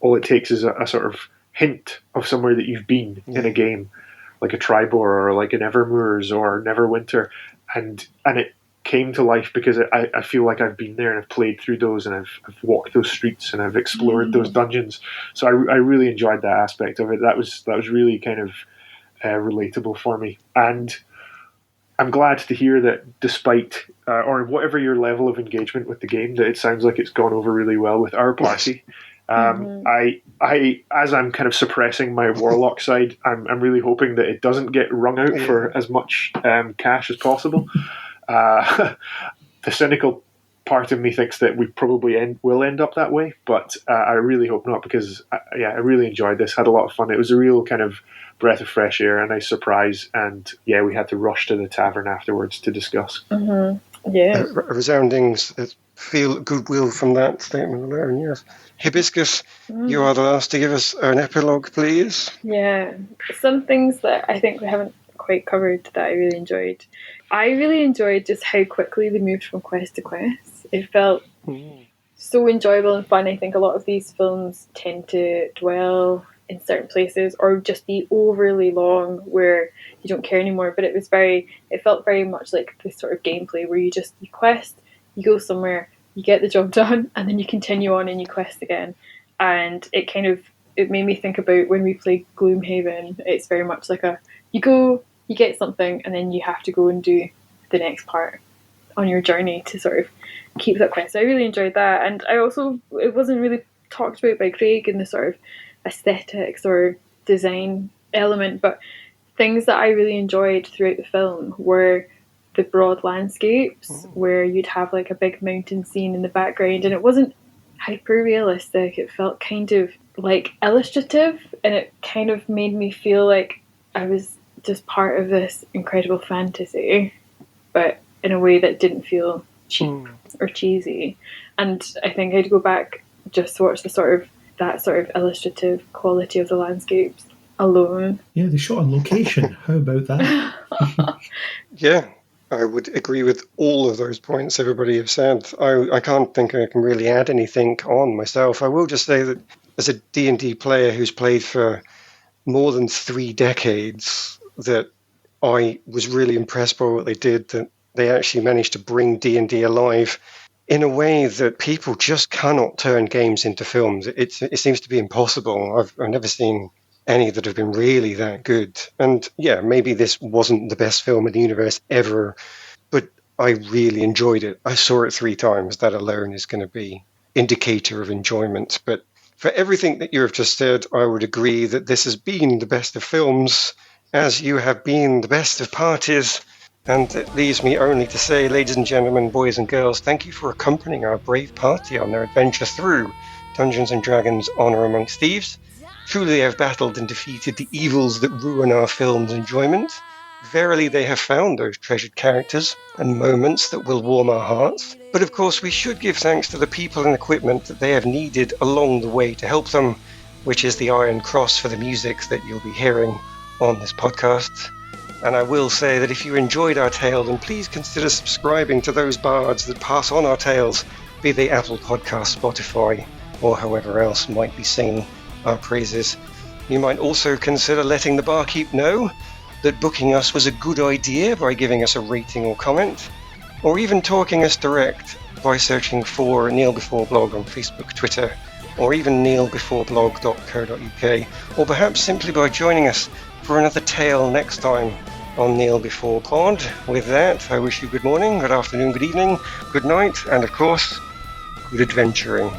all it takes is a sort of hint of somewhere that you've been in a game, like a Tribor or like an Evermoors or Neverwinter, and it came to life because I feel like I've been there and I've played through those and I've walked those streets and I've explored those dungeons. So I really enjoyed that aspect of it. That was really kind of relatable for me. And I'm glad to hear that despite, or whatever your level of engagement with the game, that it sounds like it's gone over really well with our party. I as I'm kind of suppressing my warlock side, I'm really hoping that it doesn't get wrung out for as much cash as possible. The cynical part of me thinks that we probably will end up that way, but I really hope not, because I really enjoyed this, had a lot of fun. It was a real kind of breath of fresh air, a nice surprise, and yeah, we had to rush to the tavern afterwards to discuss. Yeah. Resounding feel goodwill from that statement alone, yes. Hibiscus, you are the last to give us an epilogue, please. Yeah. Some things that I think we haven't quite covered that I really enjoyed. I really enjoyed just how quickly they moved from quest to quest. It felt so enjoyable and fun. I think a lot of these films tend to dwell in certain places, or just be overly long where you don't care anymore. But it felt very much like this sort of gameplay where you quest, you go somewhere, you get the job done, and then you continue on and you quest again. And it made me think about when we play Gloomhaven. It's very much like you go, you get something, and then you have to go and do the next part on your journey to sort of keep that quest. I really enjoyed that, and it wasn't really talked about by Craig in the sort of aesthetics or design element, but things that I really enjoyed throughout the film were the broad landscapes where you'd have like a big mountain scene in the background, and it wasn't hyper realistic. It felt kind of like illustrative, and it kind of made me feel like I was just part of this incredible fantasy, but in a way that didn't feel cheap or cheesy. And I think I'd go back just to watch that sort of illustrative quality of the landscapes alone. Yeah, they shot on location. How about that? Yeah, I would agree with all of those points everybody have said. I can't think I can really add anything on myself. I will just say that as a D&D player who's played for more than 3 decades, that I was really impressed by what they did, that they actually managed to bring D&D alive in a way that people just cannot turn games into films. It seems to be impossible. I've never seen any that have been really that good. And yeah, maybe this wasn't the best film in the universe ever, but I really enjoyed it. I saw it 3 times. That alone is going to be indicator of enjoyment. But for everything that you have just said, I would agree that this has been the best of films, as you have been the best of parties. And it leaves me only to say, ladies and gentlemen, boys and girls, thank you for accompanying our brave party on their adventure through Dungeons & Dragons Honor Among Thieves. Truly they have battled and defeated the evils that ruin our film's enjoyment. Verily they have found those treasured characters and moments that will warm our hearts. But of course we should give thanks to the people and equipment that they have needed along the way to help them, which is the Iron Cross for the music that you'll be hearing on this podcast. And I will say that if you enjoyed our tale, then please consider subscribing to those bards that pass on our tales, be they Apple Podcasts, Spotify, or however else might be singing our praises. You might also consider letting the barkeep know that booking us was a good idea by giving us a rating or comment, or even talking us direct by searching for Kneel Before Blog on Facebook, Twitter, or even kneelbeforeblog.co.uk, or perhaps simply by joining us for another tale next time on Kneel Before Pod. With that, I wish you good morning, good afternoon, good evening, good night, and of course, good adventuring.